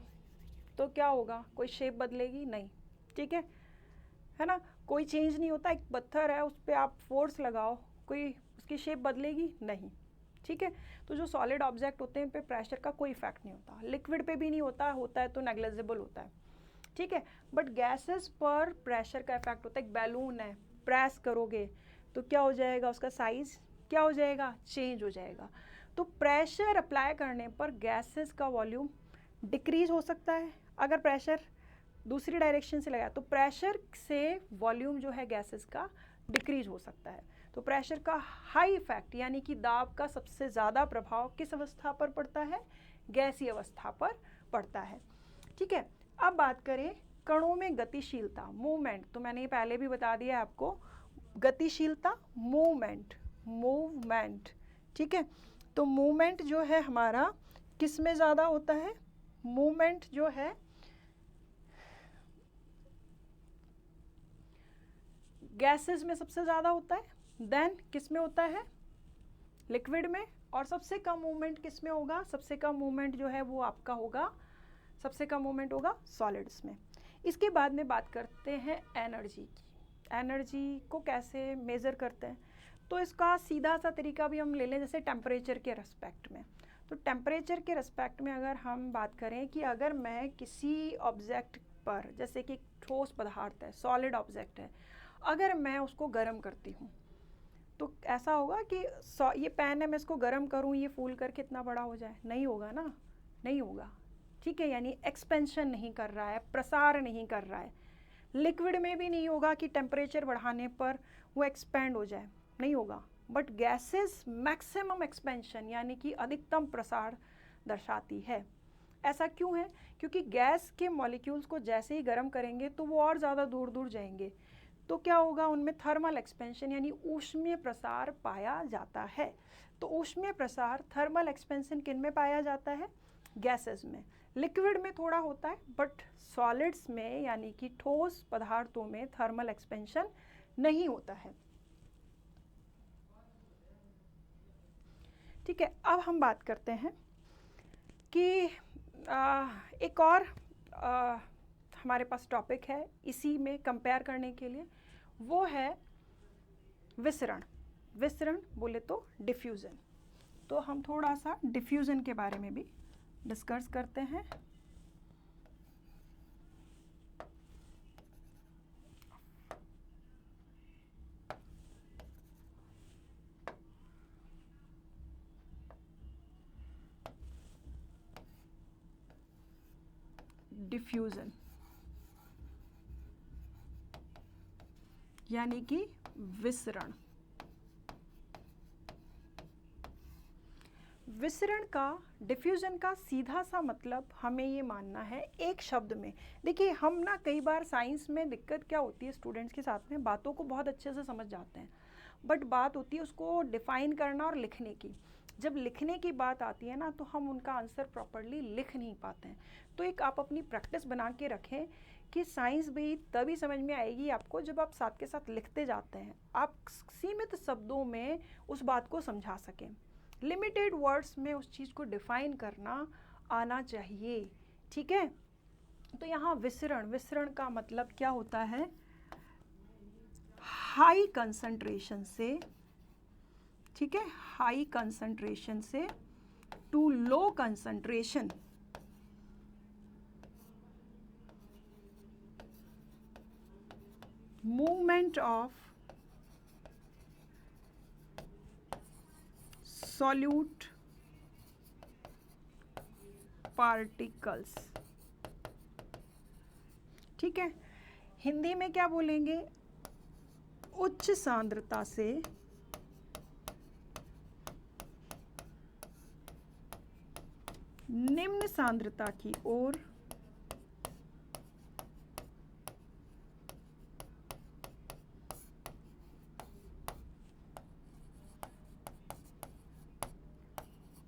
तो क्या होगा? कोई शेप बदलेगी? नहीं, ठीक है ना, कोई चेंज नहीं होता। एक पत्थर है, उस पर आप फोर्स लगाओ, कोई उसकी शेप बदलेगी? नहीं, ठीक है। तो जो सॉलिड ऑब्जेक्ट होते हैं पे प्रेशर का कोई इफेक्ट नहीं होता, लिक्विड पे भी नहीं होता, होता है तो नेग्लिजिबल होता है, ठीक है। बट गैसेस पर प्रेशर का इफेक्ट होता है। एक बैलून है, प्रेस करोगे तो क्या हो जाएगा? उसका साइज क्या हो जाएगा? चेंज हो जाएगा। तो प्रेशर अप्लाई करने पर गैसेस का वॉल्यूम डिक्रीज हो सकता है अगर प्रेशर दूसरी डायरेक्शन से लगाया, तो प्रेशर से वॉल्यूम जो है गैसेस का डिक्रीज हो सकता है। तो प्रेशर का हाई इफेक्ट यानी कि दाब का सबसे ज़्यादा प्रभाव किस अवस्था पर पड़ता है? गैसीय अवस्था पर पड़ता है, ठीक है। अब बात करें कणों में गतिशीलता, मूवमेंट, तो मैंने ये पहले भी बता दिया आपको, गतिशीलता, मूवमेंट, मूवमेंट, ठीक है। तो मूवमेंट जो है हमारा किस में ज़्यादा होता है? मूवमेंट जो है गैसेस में सबसे ज़्यादा होता है, देन किस में होता है? लिक्विड में। और सबसे कम मूवमेंट किस में होगा? सबसे कम मूवमेंट जो है वो आपका होगा, सबसे कम मूवमेंट होगा सॉलिड्स में। इसके बाद में बात करते हैं एनर्जी की। एनर्जी को कैसे मेज़र करते हैं? तो इसका सीधा सा तरीका भी हम ले लें, जैसे टेम्परेचर के रेस्पेक्ट में। तो टेम्परेचर के रेस्पेक्ट में अगर हम बात करें कि अगर मैं किसी ऑब्जेक्ट पर, जैसे कि ठोस पदार्थ है, सॉलिड ऑब्जेक्ट है, अगर मैं उसको गर्म करती हूँ तो ऐसा होगा कि ये पेन है, मैं इसको गर्म करूँ, ये फूल कर कितना बड़ा हो जाए? नहीं होगा ना, नहीं होगा, ठीक है। यानी एक्सपेंशन नहीं कर रहा है, प्रसार नहीं कर रहा है। लिक्विड में भी नहीं होगा कि टेम्परेचर बढ़ाने पर वो एक्सपेंड हो जाए, नहीं होगा। बट गैसेस मैक्सिमम एक्सपेंशन यानी कि अधिकतम प्रसार दर्शाती है। ऐसा क्यों है? क्योंकि गैस के मॉलिक्यूल्स को जैसे ही गर्म करेंगे तो वो और ज़्यादा दूर दूर जाएंगे, तो क्या होगा? उनमें थर्मल एक्सपेंशन यानी ऊष्मीय प्रसार पाया जाता है। तो ऊष्मीय प्रसार, थर्मल एक्सपेंशन किन में पाया जाता है? गैसेस में। लिक्विड में थोड़ा होता है, बट सॉलिड्स में यानी कि ठोस पदार्थों में थर्मल एक्सपेंशन नहीं होता है, ठीक है। अब हम बात करते हैं कि एक और हमारे पास टॉपिक है इसी में कंपेयर करने के लिए, वो है विसरण। विसरण बोले तो डिफ्यूज़न। तो हम थोड़ा सा डिफ्यूज़न के बारे में भी डिस्कस करते हैं। डिफ्यूज़न यानी कि विसरण। विसरण का, डिफ्यूज़न का सीधा सा मतलब हमें ये मानना है एक शब्द में। देखिए हम ना कई बार साइंस में दिक्कत क्या होती है स्टूडेंट्स के साथ में, बातों को बहुत अच्छे से समझ जाते हैं, बट बात होती है उसको डिफ़ाइन करना और लिखने की। जब लिखने की बात आती है ना तो हम उनका आंसर प्रॉपरली लिख नहीं पाते हैं। तो एक आप अपनी प्रैक्टिस बना के रखें कि साइंस भी तभी समझ में आएगी आपको जब आप साथ के साथ लिखते जाते हैं, आप सीमित शब्दों में उस बात को समझा सकें। लिमिटेड वर्ड्स में उस चीज़ को डिफ़ाइन करना आना चाहिए, ठीक है। तो यहाँ विसरण, विसरण का मतलब क्या होता है? हाई कंसंट्रेशन से, ठीक है, हाई कंसंट्रेशन से to low concentration, movement of solute particles, ठीक है। हिंदी में क्या बोलेंगे? उच्च सांद्रता से निम्न सांद्रता की ओर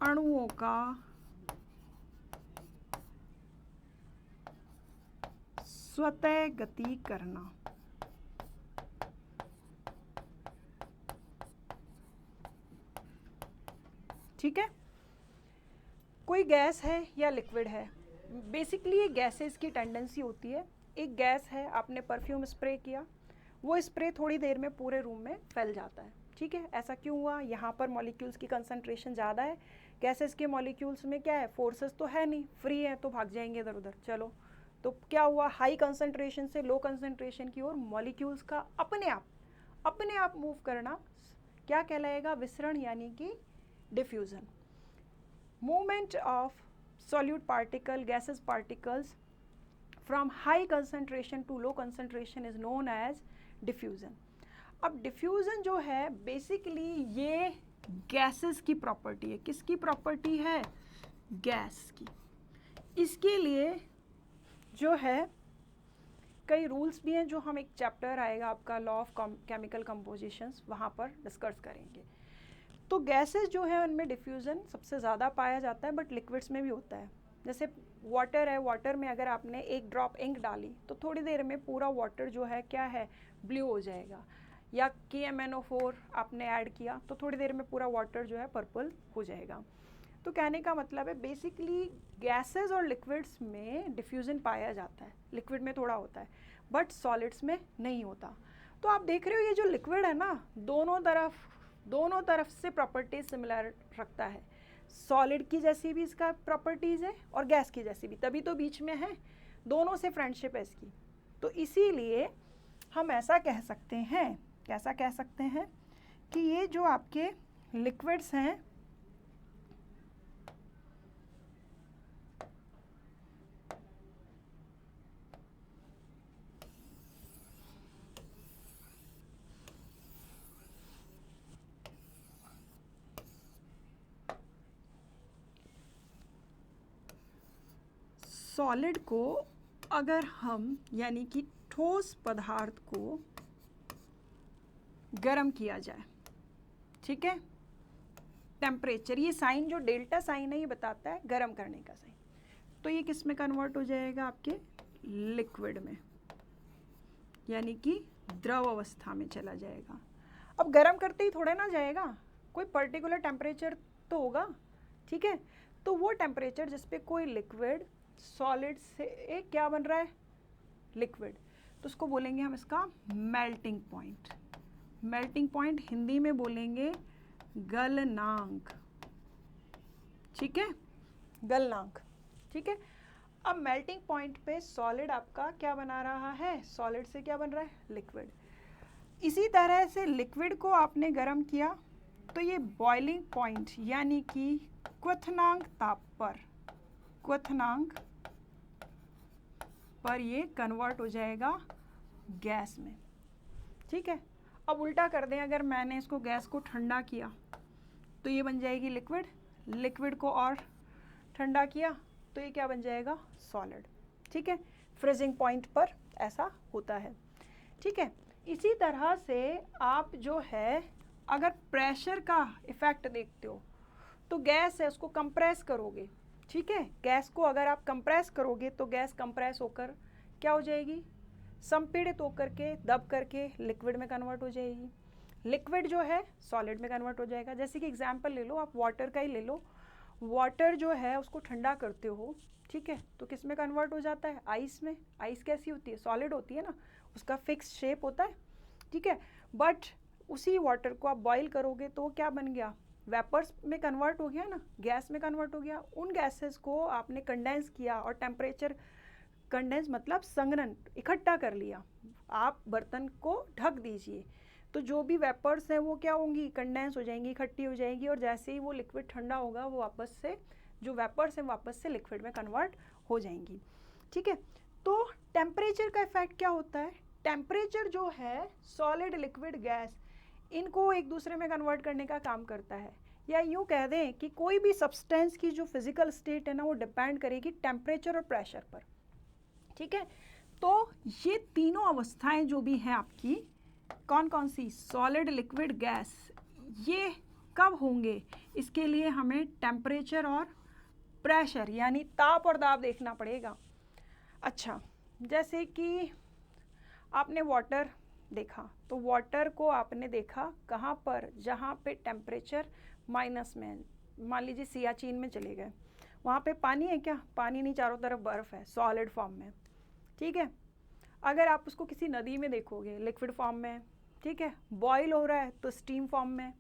अणुओं का स्वतः गति करना, ठीक है। कोई गैस है या लिक्विड है, बेसिकली ये गैसेस की टेंडेंसी होती है। एक गैस है, आपने परफ्यूम स्प्रे किया, वो स्प्रे थोड़ी देर में पूरे रूम में फैल जाता है, ठीक है। ऐसा क्यों हुआ? यहाँ पर मॉलिक्यूल्स की कंसंट्रेशन ज़्यादा है, गैसेस के मॉलिक्यूल्स में क्या है? फोर्सेस तो है नहीं, फ्री है, तो भाग जाएंगे इधर उधर। चलो, तो क्या हुआ? हाई कंसंट्रेशन से लो कंसंट्रेशन की ओर मॉलिक्यूल्स का अपने आप मूव करना क्या कहलाएगा? विसरण यानी कि diffusion. Movement of solute particle, gaseous particles from high concentration to low concentration is known as diffusion. अब diffusion जो है बेसिकली ये गैसेस की प्रॉपर्टी है। किसकी प्रॉपर्टी है? गैस की। इसके लिए जो है कई रूल्स भी हैं जो हम एक चैप्टर आएगा आपका लॉ ऑफ केमिकल कंपोजिशंस, वहाँ पर डिस्कस करेंगे। तो गैसेस जो है उनमें डिफ्यूज़न सबसे ज़्यादा पाया जाता है, बट लिक्विड्स में भी होता है। जैसे वाटर है, वाटर में अगर आपने एक ड्रॉप इंक डाली तो थोड़ी देर में पूरा वाटर जो है क्या है, ब्लू हो जाएगा। या KMnO4 आपने ऐड किया तो थोड़ी देर में पूरा वाटर जो है पर्पल हो जाएगा। तो कहने का मतलब है बेसिकली गैसेस और लिक्विड्स में डिफ्यूज़न पाया जाता है, लिक्विड में थोड़ा होता है बट सॉलिड्स में नहीं होता। तो आप देख रहे हो ये जो लिक्विड है ना, दोनों तरफ से प्रॉपर्टीज सिमिलर रखता है। सॉलिड की जैसी भी इसका प्रॉपर्टीज़ है और गैस की जैसी भी, तभी तो बीच में है, दोनों से फ्रेंडशिप है इसकी। तो इसीलिए हम ऐसा कह सकते हैं, कैसा कह सकते हैं कि ये जो आपके लिक्विड्स हैं सॉलिड को अगर हम यानी कि ठोस पदार्थ को गर्म किया जाए, ठीक है, टेम्परेचर, ये साइन जो डेल्टा साइन है ये बताता है गर्म करने का साइन, तो ये किस में कन्वर्ट हो जाएगा, आपके लिक्विड में, यानी कि द्रव अवस्था में चला जाएगा। अब गर्म करते ही थोड़ा ना जाएगा, कोई पर्टिकुलर टेम्परेचर तो होगा, ठीक है। तो वो टेम्परेचर जिस पे कोई लिक्विड सॉलिड से क्या बन रहा है, लिक्विड, तो उसको बोलेंगे हम इसका melting point. Melting point Hindi में बोलेंगे गलनांक, ठीक है, गलनांक, ठीक है। अब मेल्टिंग पॉइंट पे सॉलिड आपका क्या बना रहा है, सॉलिड से क्या बन रहा है, लिक्विड। इसी तरह से लिक्विड को आपने गर्म किया तो ये बॉइलिंग पॉइंट यानी कि क्वथनांक ताप पर, क्वथनांक पर ये कन्वर्ट हो जाएगा गैस में, ठीक है। अब उल्टा कर दें, अगर मैंने इसको गैस को ठंडा किया तो ये बन जाएगी लिक्विड, लिक्विड को और ठंडा किया तो ये क्या बन जाएगा, सॉलिड, ठीक है। फ्रीजिंग पॉइंट पर ऐसा होता है, ठीक है। इसी तरह से आप जो है अगर प्रेशर का इफेक्ट देखते हो तो गैस है उसको कंप्रेस करोगे, ठीक है, गैस को अगर आप कंप्रेस करोगे तो गैस कंप्रेस होकर क्या हो जाएगी, संपीड़ित होकर के दब करके लिक्विड में कन्वर्ट हो जाएगी। लिक्विड जो है सॉलिड में कन्वर्ट हो जाएगा। जैसे कि एग्जांपल ले लो, आप वाटर का ही ले लो, वाटर जो है उसको ठंडा करते हो, ठीक है, तो किस में कन्वर्ट हो जाता है, आइस में। आइस कैसी होती है, सॉलिड होती है ना, उसका फिक्स शेप होता है, ठीक है। बट उसी वाटर को आप बॉईल करोगे तो क्या बन गया, वेपर्स में कन्वर्ट हो गया ना, गैस में कन्वर्ट हो गया। उन गैसेस को आपने कंडेंस किया और टेम्परेचर, कंडेंस मतलब संघनन, इकट्ठा कर लिया। आप बर्तन को ढक दीजिए तो जो भी वेपर्स हैं वो क्या होंगी, कंडेंस हो जाएंगी, इकट्ठी हो जाएंगी, और जैसे ही वो लिक्विड ठंडा होगा वो वापस से जो वेपर्स हैं वापस से लिक्विड में कन्वर्ट हो जाएंगी, ठीक है। तो टेम्परेचर का इफेक्ट क्या होता है, टेम्परेचर जो है सॉलिड, लिक्विड, गैस, इनको एक दूसरे में कन्वर्ट करने का काम करता है। या यूँ कह दें कि कोई भी सब्सटेंस की जो फिजिकल स्टेट है ना वो डिपेंड करेगी टेम्परेचर और प्रेशर पर, ठीक है। तो ये तीनों अवस्थाएं जो भी हैं आपकी, कौन कौन सी, सॉलिड, लिक्विड, गैस, ये कब होंगे, इसके लिए हमें टेम्परेचर और प्रेशर यानी ताप और दाब देखना पड़ेगा। अच्छा, जैसे कि आपने वाटर देखा तो वाटर को आपने देखा कहाँ पर, जहाँ पे टेम्परेचर माइनस में है, मान लीजिए सियाचिन में चले गए, वहाँ पे पानी है क्या, पानी नहीं, चारों तरफ बर्फ़ है सॉलिड फॉर्म में, ठीक है। अगर आप उसको किसी नदी में देखोगे लिक्विड फॉर्म में, ठीक है, बॉयल हो रहा है तो स्टीम फॉर्म में,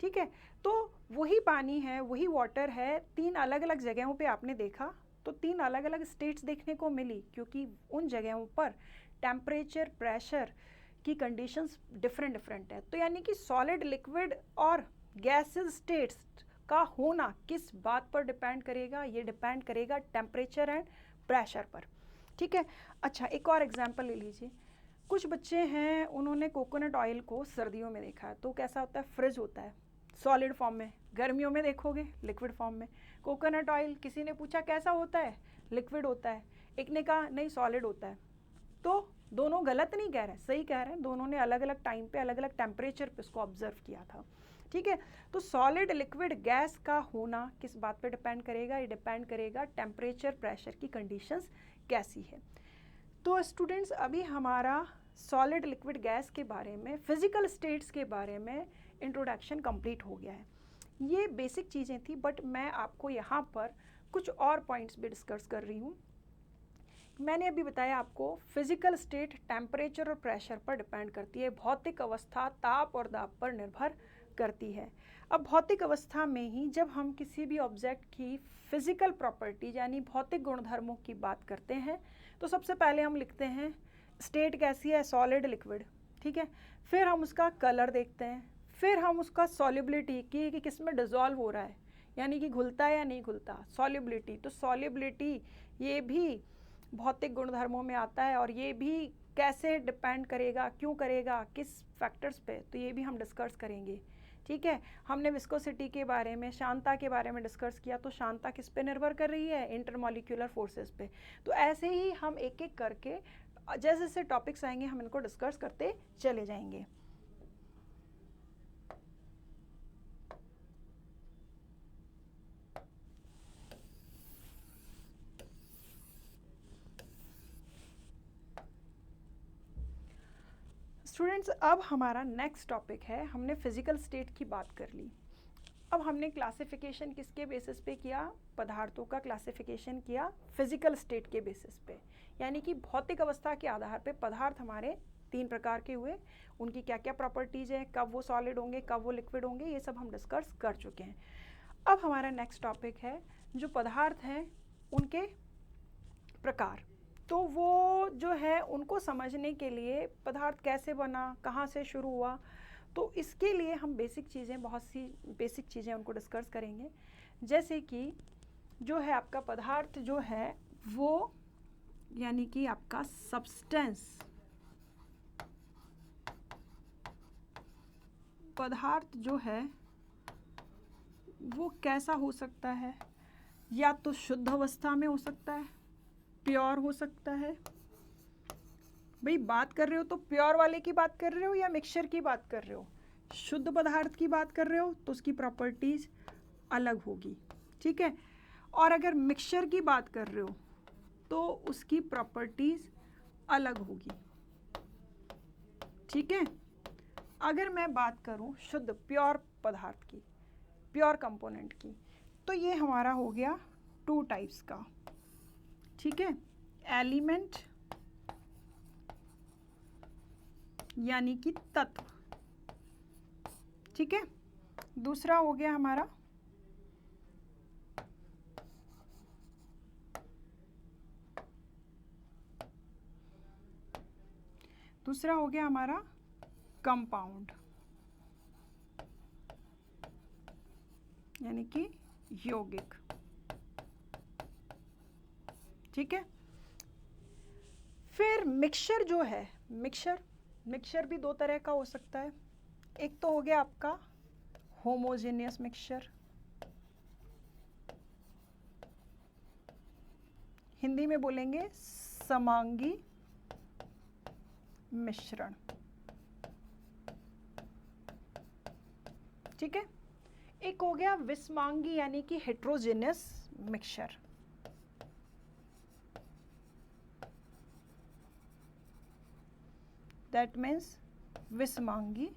ठीक है। तो वही पानी है, वही वाटर है, तीन अलग अलग जगहों पे आपने देखा तो तीन अलग अलग स्टेट्स देखने को मिली, क्योंकि उन जगहों पर टेम्परेचर, प्रेशर की कंडीशंस डिफरेंट है। तो यानी कि सॉलिड, लिक्विड और गैसेस स्टेट्स का होना किस बात पर डिपेंड करेगा, ये डिपेंड करेगा टेम्परेचर एंड प्रेशर पर, ठीक है। अच्छा, एक और एग्जांपल ले लीजिए, कुछ बच्चे हैं उन्होंने कोकोनट ऑयल को सर्दियों में देखा है तो कैसा होता है, फ्रिज होता है सॉलिड फॉर्म में, गर्मियों में देखोगे लिक्विड फॉर्म में। कोकोनट ऑयल किसी ने पूछा कैसा होता है, लिक्विड होता है, एक ने कहा नहीं सॉलिड होता है, तो दोनों गलत नहीं कह रहे, सही कह रहे हैं, दोनों ने अलग अलग टाइम पे अलग अलग टेम्परेचर पे उसको ऑब्जर्व किया था। ठीक है, तो सॉलिड लिक्विड गैस का होना किस बात पे डिपेंड करेगा? ये डिपेंड करेगा टेम्परेचर प्रेशर की कंडीशंस कैसी है। तो स्टूडेंट्स, अभी हमारा सॉलिड लिक्विड गैस के बारे में, फिजिकल स्टेट्स के बारे में इंट्रोडक्शन कंप्लीट हो गया है। ये बेसिक चीज़ें थी, बट मैं आपको यहाँ पर कुछ और पॉइंट्स भी डिस्कस कर रही हूँ। मैंने अभी बताया आपको फिजिकल स्टेट टेम्परेचर और प्रेशर पर डिपेंड करती है, भौतिक अवस्था ताप और दाब पर निर्भर करती है। अब भौतिक अवस्था में ही जब हम किसी भी ऑब्जेक्ट की फिजिकल प्रॉपर्टीज यानी भौतिक गुणधर्मों की बात करते हैं तो सबसे पहले हम लिखते हैं स्टेट कैसी है, सॉलिड लिक्विड। ठीक है, फिर हम उसका कलर देखते हैं, फिर हम उसका सॉल्युबिलिटी की कि किस में डिज़ोल्व हो रहा है, यानी कि घुलता है या नहीं घुलता, सॉल्युबिलिटी। तो सॉल्युबिलिटी ये भी भौतिक गुणधर्मों में आता है और ये भी कैसे डिपेंड करेगा, क्यों करेगा, किस फैक्टर्स पे, तो ये भी हम डिस्कस करेंगे। ठीक है, हमने विस्कोसिटी के बारे में, शांता के बारे में डिस्कस किया, तो शांता किस पे निर्भर कर रही है? इंटरमॉलिक्यूलर फोर्सेस पे। तो ऐसे ही हम एक एक करके जैसे जैसे टॉपिक्स आएंगे हम इनको डिस्कस करते चले जाएंगे। स्टूडेंट्स, अब हमारा नेक्स्ट टॉपिक है, हमने फिजिकल स्टेट की बात कर ली। अब हमने क्लासिफिकेशन किसके बेसिस पे किया? पदार्थों का क्लासिफिकेशन किया फिजिकल स्टेट के बेसिस पे, यानी कि भौतिक अवस्था के आधार पे पदार्थ हमारे 3 प्रकार के हुए, उनकी क्या क्या प्रॉपर्टीज हैं, कब वो सॉलिड होंगे, कब वो लिक्विड होंगे, ये सब हम डिस्कस कर चुके हैं। अब हमारा नेक्स्ट टॉपिक है जो पदार्थ हैं उनके प्रकार। तो वो जो है उनको समझने के लिए पदार्थ कैसे बना, कहाँ से शुरू हुआ, तो इसके लिए हम बेसिक चीज़ें, बहुत सी बेसिक चीज़ें उनको डिस्कस करेंगे। जैसे कि जो है आपका पदार्थ जो है वो यानी कि आपका सब्सटेंस, पदार्थ जो है वो कैसा हो सकता है? या तो शुद्ध अवस्था में हो सकता है, प्योर हो सकता है। भाई बात कर रहे हो तो प्योर वाले की बात कर रहे हो या मिक्सचर की बात कर रहे हो? शुद्ध पदार्थ की बात कर रहे हो तो उसकी प्रॉपर्टीज अलग होगी। ठीक है, और अगर मिक्सचर की बात कर रहे हो तो उसकी प्रॉपर्टीज अलग होगी। ठीक है, अगर मैं बात करूं शुद्ध प्योर पदार्थ की, प्योर कंपोनेंट की, तो ये हमारा हो गया 2 टाइप्स का। ठीक है, एलिमेंट यानी कि तत्व। ठीक है, दूसरा हो गया हमारा कंपाउंड यानी कि यौगिक। ठीक है, फिर मिक्सचर जो है, मिक्सचर भी 2 तरह का हो सकता है। एक तो हो गया आपका होमोजेनियस मिक्सचर, हिंदी में बोलेंगे समांगी मिश्रण। ठीक है, एक हो गया विषमांगी यानी कि हेट्रोजेनियस मिक्सचर। दैट मीन्स विषमांगी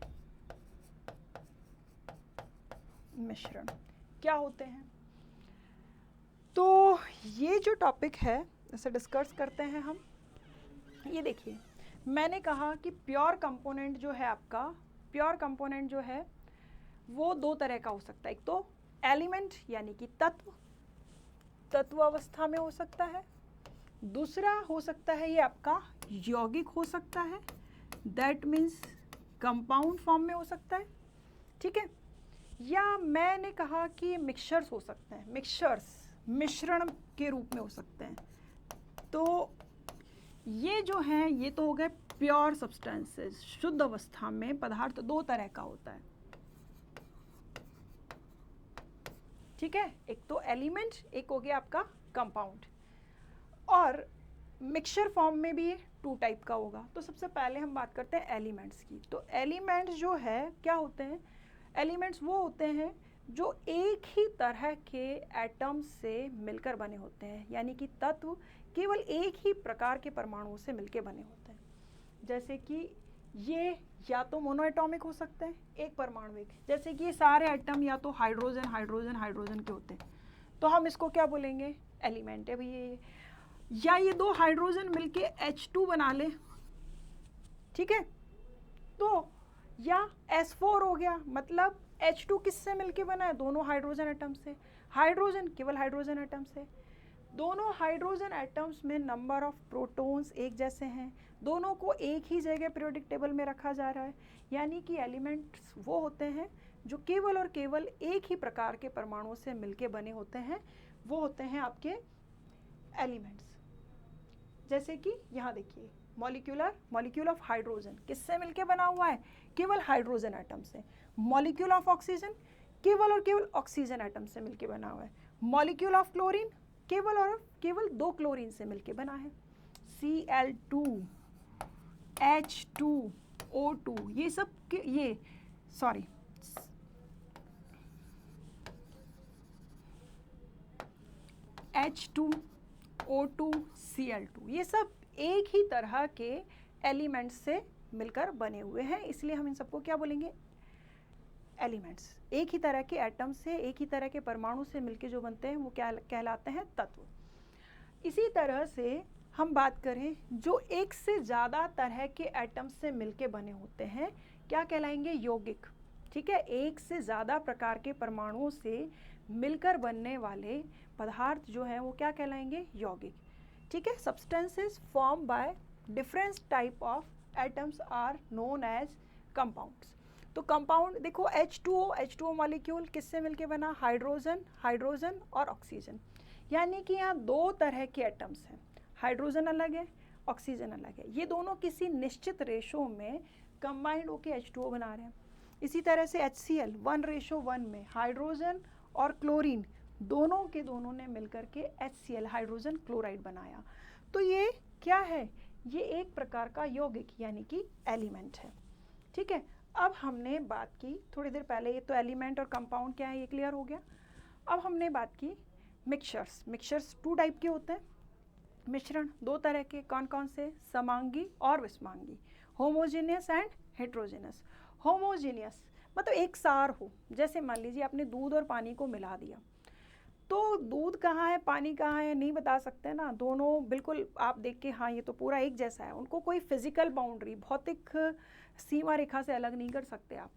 मिश्रण क्या होते हैं? तो ये जो टॉपिक है इसे डिस्कस करते हैं हम। ये देखिए, मैंने कहा कि प्योर कंपोनेंट जो है आपका, प्योर कंपोनेंट जो है वो 2 तरह का हो सकता है। एक तो एलिमेंट यानी कि तत्व अवस्था में हो सकता है, दूसरा हो सकता है ये आपका यौगिक हो सकता है, दैट मीन्स कंपाउंड फॉर्म में हो सकता है। ठीक है, या मैंने कहा कि मिक्सचर्स हो सकते हैं, मिक्सचर्स मिश्रण के रूप में हो सकते हैं। तो ये जो हैं ये तो हो गए प्योर सब्सटेंसेस, शुद्ध अवस्था में पदार्थ 2 तरह का होता है। ठीक है, एक तो एलिमेंट, एक हो गया आपका कंपाउंड। और मिक्सचर फॉर्म में भी टू टाइप का होगा। तो सबसे पहले हम बात करते हैं एलिमेंट्स की। तो एलिमेंट्स जो है क्या होते हैं, एलिमेंट्स वो होते हैं जो एक ही तरह के एटम से मिलकर बने होते हैं, यानी कि तत्व केवल एक ही प्रकार के परमाणुओं से मिलकर बने होते हैं। जैसे कि ये या तो मोनोएटॉमिक हो सकते हैं, एक परमाणुविक, जैसे कि ये सारे एटम या तो हाइड्रोजन हाइड्रोजन हाइड्रोजन के होते हैं, तो हम इसको क्या बोलेंगे, एलिमेंट है भैया ये। या ये दो हाइड्रोजन मिलके H2 बना ले, ठीक है, तो या S4 हो गया, मतलब H2 किससे मिलके बना है, दोनों हाइड्रोजन एटम से। हाइड्रोजन केवल हाइड्रोजन एटम से। दोनों हाइड्रोजन एटम्स में नंबर ऑफ प्रोटॉन्स एक जैसे हैं, दोनों को एक ही जगह पीरियोडिक टेबल में रखा जा रहा है, यानी कि एलिमेंट्स वो होते हैं जो केवल और केवल एक ही प्रकार के परमाणुओं से मिलके बने होते हैं, वो होते हैं आपके एलिमेंट्स। जैसे कि यहाँ देखिए मॉलिक्यूल ऑफ हाइड्रोजन किससे मिलके बना हुआ है, केवल हाइड्रोजन एटम से। मॉलिक्यूल ऑफ ऑक्सीजन केवल और केवल ऑक्सीजन एटम से मिलके बना हुआ है। मॉलिक्यूल ऑफ क्लोरीन केवल और केवल दो क्लोरीन से मिलके बना है। Cl2 H2O2 ये सब के ये सॉरी H2O2 Cl2 ये सब एक ही तरह के एलिमेंट्स से मिलकर बने हुए हैं, इसलिए हम इन सबको क्या बोलेंगे, एलिमेंट्स। एक ही तरह के एटम से, एक ही तरह के परमाणु से मिलके जो बनते हैं वो क्या कहलाते हैं, तत्व। इसी तरह से हम बात करें जो एक से ज़्यादा तरह के एटम से मिलके बने होते हैं, क्या कहलाएंगे, यौगिक। ठीक है, एक से ज़्यादा प्रकार के परमाणुओं से मिलकर बनने वाले पदार्थ जो हैं वो क्या कहलाएंगे, यौगिक। ठीक है, substances form by different type of atoms are known as compounds. तो कंपाउंड देखो H2O मॉलिक्यूल किससे मिलके बना, हाइड्रोजन और ऑक्सीजन, यानी कि यहाँ दो तरह के एटम्स हैं, हाइड्रोजन अलग है, ऑक्सीजन अलग है, ये दोनों किसी निश्चित रेशो में कंबाइंड होकर H2O बना रहे हैं। इसी तरह से HCl 1:1 में हाइड्रोजन और क्लोरीन दोनों के दोनों ने मिलकर के HCl हाइड्रोजन क्लोराइड बनाया। तो ये क्या है, ये एक प्रकार का यौगिक यानी कि एलिमेंट है। ठीक है, अब हमने बात की थोड़ी देर पहले, ये तो एलिमेंट और कंपाउंड क्या है ये क्लियर हो गया। अब हमने बात की मिक्सचर्स टू टाइप के होते हैं, मिश्रण दो तरह के, कौन कौन से, समांगी और विषमांगी, होमोजेनियस एंड हेट्रोजेनियस। होमोजेनियस मतलब एक सार हो, जैसे मान लीजिए आपने दूध और पानी को मिला दिया, तो दूध कहाँ है पानी कहाँ है नहीं बता सकते ना, दोनों बिल्कुल आप देख के हाँ ये तो पूरा एक जैसा है, उनको कोई फिजिकल बाउंड्री भौतिक सीमा रेखा से अलग नहीं कर सकते आप।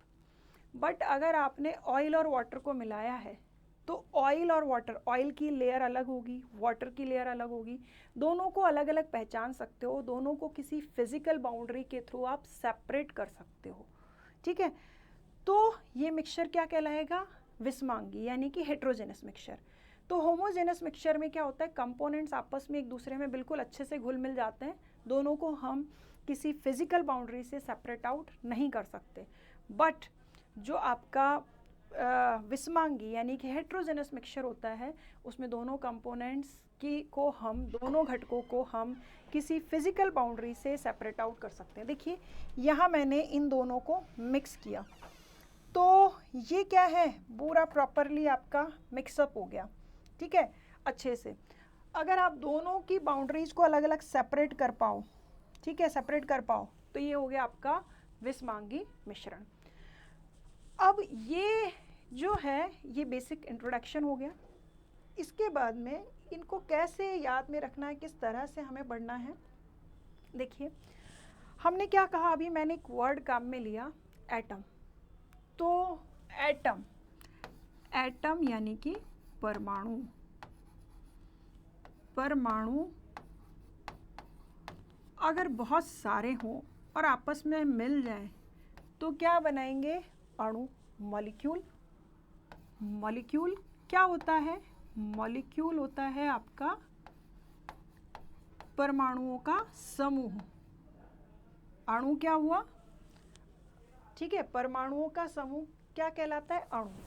बट अगर आपने ऑयल और वाटर को मिलाया है तो ऑयल और वाटर, ऑयल की लेयर अलग होगी, वाटर की लेयर अलग होगी, दोनों को अलग अलग पहचान सकते हो, दोनों को किसी फिजिकल बाउंड्री के थ्रू आप सेपरेट कर सकते हो। ठीक है, तो ये मिक्सचर क्या कहलाएगा, विषमांगी यानी कि हेट्रोजेनस मिक्सचर। तो होमोजेनस मिक्सचर में क्या होता है, कंपोनेंट्स आपस में एक दूसरे में बिल्कुल अच्छे से घुल मिल जाते हैं, दोनों को हम किसी फिजिकल बाउंड्री से सेपरेट आउट नहीं कर सकते। बट जो आपका विषमांगी यानी कि हेट्रोजेनस मिक्सचर होता है, उसमें दोनों कंपोनेंट्स की को हम, दोनों घटकों को हम किसी फिजिकल बाउंड्री से सेपरेट आउट कर सकते हैं। देखिए यहाँ मैंने इन दोनों को मिक्स किया, तो ये क्या है, पूरा प्रॉपरली आपका मिक्सअप हो गया। ठीक है, अच्छे से अगर आप दोनों की बाउंड्रीज को अलग अलग सेपरेट कर पाओ, ठीक है, सेपरेट कर पाओ, तो ये हो गया आपका विषमांगी मिश्रण। अब ये जो है ये बेसिक इंट्रोडक्शन हो गया। इसके बाद में इनको कैसे याद में रखना है, किस तरह से हमें पढ़ना है। देखिए हमने क्या कहा, अभी मैंने एक वर्ड काम में लिया, एटम। तो एटम यानी कि परमाणु, परमाणु अगर बहुत सारे हों और आपस में मिल जाएं तो क्या बनाएंगे, अणु, मॉलिक्यूल। मॉलिक्यूल क्या होता है, मॉलिक्यूल होता है आपका परमाणुओं का समूह। अणु क्या हुआ, ठीक है, परमाणुओं का समूह क्या कहलाता है, अणु।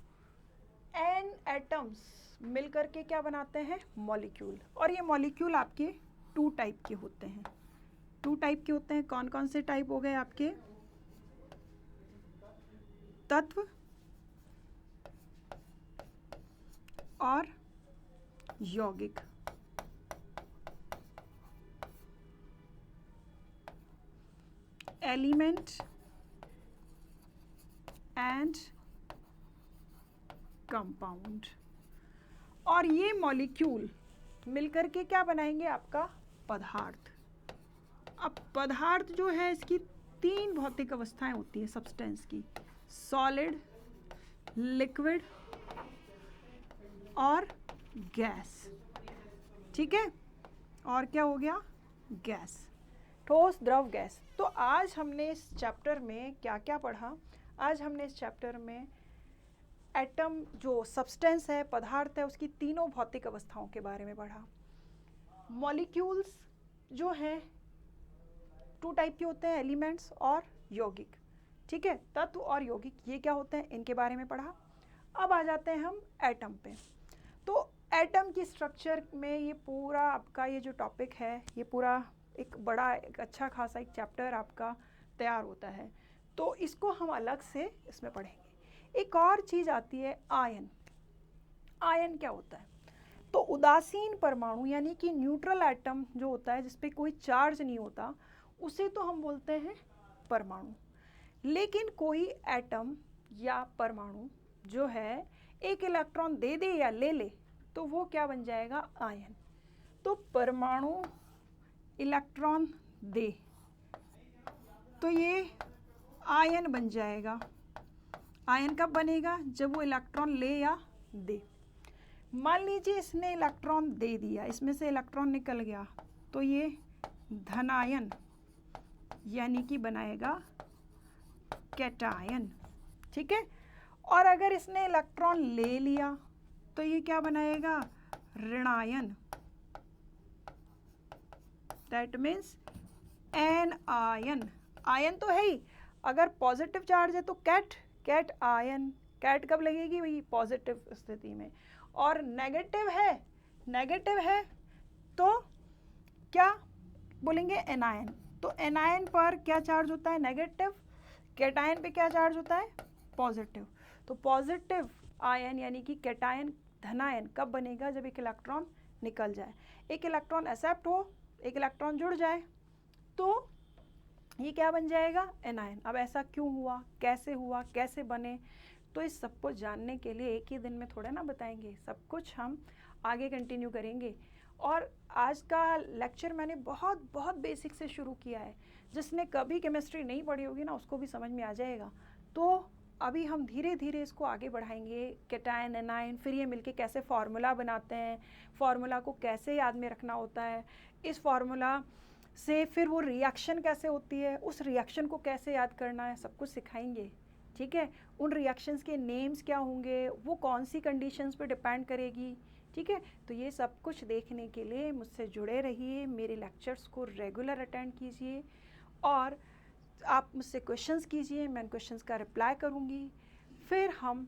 एन एटम्स मिलकर के क्या बनाते हैं, मॉलिक्यूल। और ये मॉलिक्यूल आपके टू टाइप के होते हैं, 2 टाइप के होते हैं। कौन कौन से टाइप हो गए आपके? तत्व और यौगिक। Element and compound. और ये मॉलिक्यूल मिलकर के क्या बनाएंगे? आपका पदार्थ। अब पदार्थ जो है इसकी 3 भौतिक अवस्थाएं होती हैं सब्सटेंस की, सॉलिड, लिक्विड और गैस। ठीक है, और क्या हो गया? गैस, ठोस, द्रव, गैस। तो आज हमने इस चैप्टर में क्या क्या पढ़ा? आज हमने इस चैप्टर में एटम जो सब्सटेंस है, पदार्थ है, उसकी तीनों भौतिक अवस्थाओं के बारे में पढ़ा। मॉलिक्यूल्स जो हैं 2 टाइप के होते हैं, एलिमेंट्स और यौगिक। ठीक है, तत्व और यौगिक ये क्या होते हैं, इनके बारे में पढ़ा। अब आ जाते हैं हम एटम पे। तो एटम की स्ट्रक्चर में ये पूरा आपका ये जो टॉपिक है, ये पूरा एक बड़ा एक अच्छा खासा एक चैप्टर आपका तैयार होता है। तो इसको हम अलग से इसमें पढ़ेंगे। एक और चीज़ आती है आयन। आयन क्या होता है? तो उदासीन परमाणु यानी कि न्यूट्रल एटम जो होता है, जिस पे कोई चार्ज नहीं होता, उसे तो हम बोलते हैं परमाणु। लेकिन कोई एटम या परमाणु जो है एक इलेक्ट्रॉन दे दे या ले ले, तो वो क्या बन जाएगा? आयन। तो परमाणु इलेक्ट्रॉन दे तो ये आयन बन जाएगा। आयन कब बनेगा? जब वो इलेक्ट्रॉन ले या दे। मान लीजिए इसने इलेक्ट्रॉन दे दिया, इसमें से इलेक्ट्रॉन निकल गया, तो ये धनायन यानी कि बनाएगा कैटायन। ठीक है, और अगर इसने इलेक्ट्रॉन ले लिया तो ये क्या बनाएगा? ऋणायन। That means anion. Ion तो है ही, अगर पॉजिटिव चार्ज है तो कैट, कैट आयन। कैट कब लगेगी? वही पॉजिटिव स्थिति में। और नेगेटिव है, नेगेटिव है तो क्या बोलेंगे? एनायन। तो एनायन पर क्या चार्ज होता है? नेगेटिव। कैटायन पे क्या चार्ज होता है? पॉजिटिव। तो पॉजिटिव आयन यानी कि कैटायन, धनायन कब बनेगा? जब एक इलेक्ट्रॉन निकल जाए, एक इलेक्ट्रॉन एक्सेप्ट हो, एक इलेक्ट्रॉन जुड़ जाए, तो ये क्या बन जाएगा? एनायन। अब ऐसा क्यों हुआ, कैसे हुआ, कैसे बने? तो इस सबको जानने के लिए एक ही दिन में थोड़ा ना बताएंगे, सब कुछ हम आगे कंटिन्यू करेंगे। और आज का लेक्चर मैंने बहुत बहुत बेसिक से शुरू किया है। जिसने कभी केमिस्ट्री नहीं पढ़ी होगी ना, उसको भी समझ में आ जाएगा। तो अभी हम धीरे धीरे इसको आगे बढ़ाएंगे, कैटायन, एनायन, फिर ये मिलके कैसे फार्मूला बनाते हैं, फार्मूला को कैसे याद में रखना होता है, इस फार्मूला से फिर वो रिएक्शन कैसे होती है, उस रिएक्शन को कैसे याद करना है, सब कुछ सिखाएंगे। ठीक है, उन रिएक्शंस के नेम्स क्या होंगे, वो कौन सी कंडीशंस पे डिपेंड करेगी। ठीक है, तो ये सब कुछ देखने के लिए मुझसे जुड़े रहिए, मेरे लेक्चर्स को रेगुलर अटेंड कीजिए और आप मुझसे क्वेश्चंस कीजिए, मैं क्वेश्चंस का रिप्लाई करूँगी। फिर हम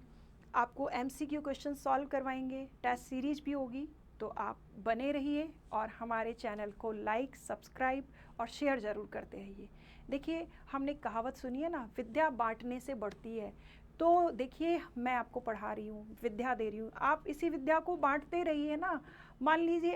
आपको MCQ क्वेश्चन सॉल्व करवाएंगे, टेस्ट सीरीज भी होगी। तो आप बने रहिए और हमारे चैनल को लाइक, सब्सक्राइब और शेयर ज़रूर करते रहिए। देखिए, हमने कहावत सुनी है ना, विद्या बांटने से बढ़ती है। तो देखिए, मैं आपको पढ़ा रही हूँ, विद्या दे रही हूँ, आप इसी विद्या को बांटते रहिए ना। मान लीजिए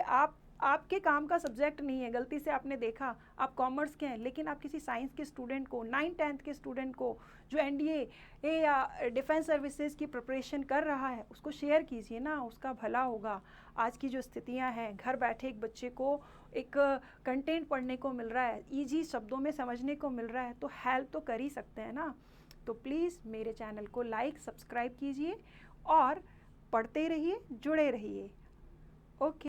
आपके काम का सब्जेक्ट नहीं है, गलती से आपने देखा, आप कॉमर्स के हैं, लेकिन आप किसी साइंस के स्टूडेंट को, 9th-10th के स्टूडेंट को जो NDA या डिफेंस सर्विसेज की प्रिपरेशन कर रहा है, उसको शेयर कीजिए ना, उसका भला होगा। आज की जो स्थितियां हैं, घर बैठे एक बच्चे को एक कंटेंट पढ़ने को मिल रहा है, ईजी शब्दों में समझने को मिल रहा है, तो हेल्प तो कर ही सकते हैं ना। तो प्लीज़ मेरे चैनल को लाइक, सब्सक्राइब कीजिए और पढ़ते रहिए, जुड़े रहिए। ओके।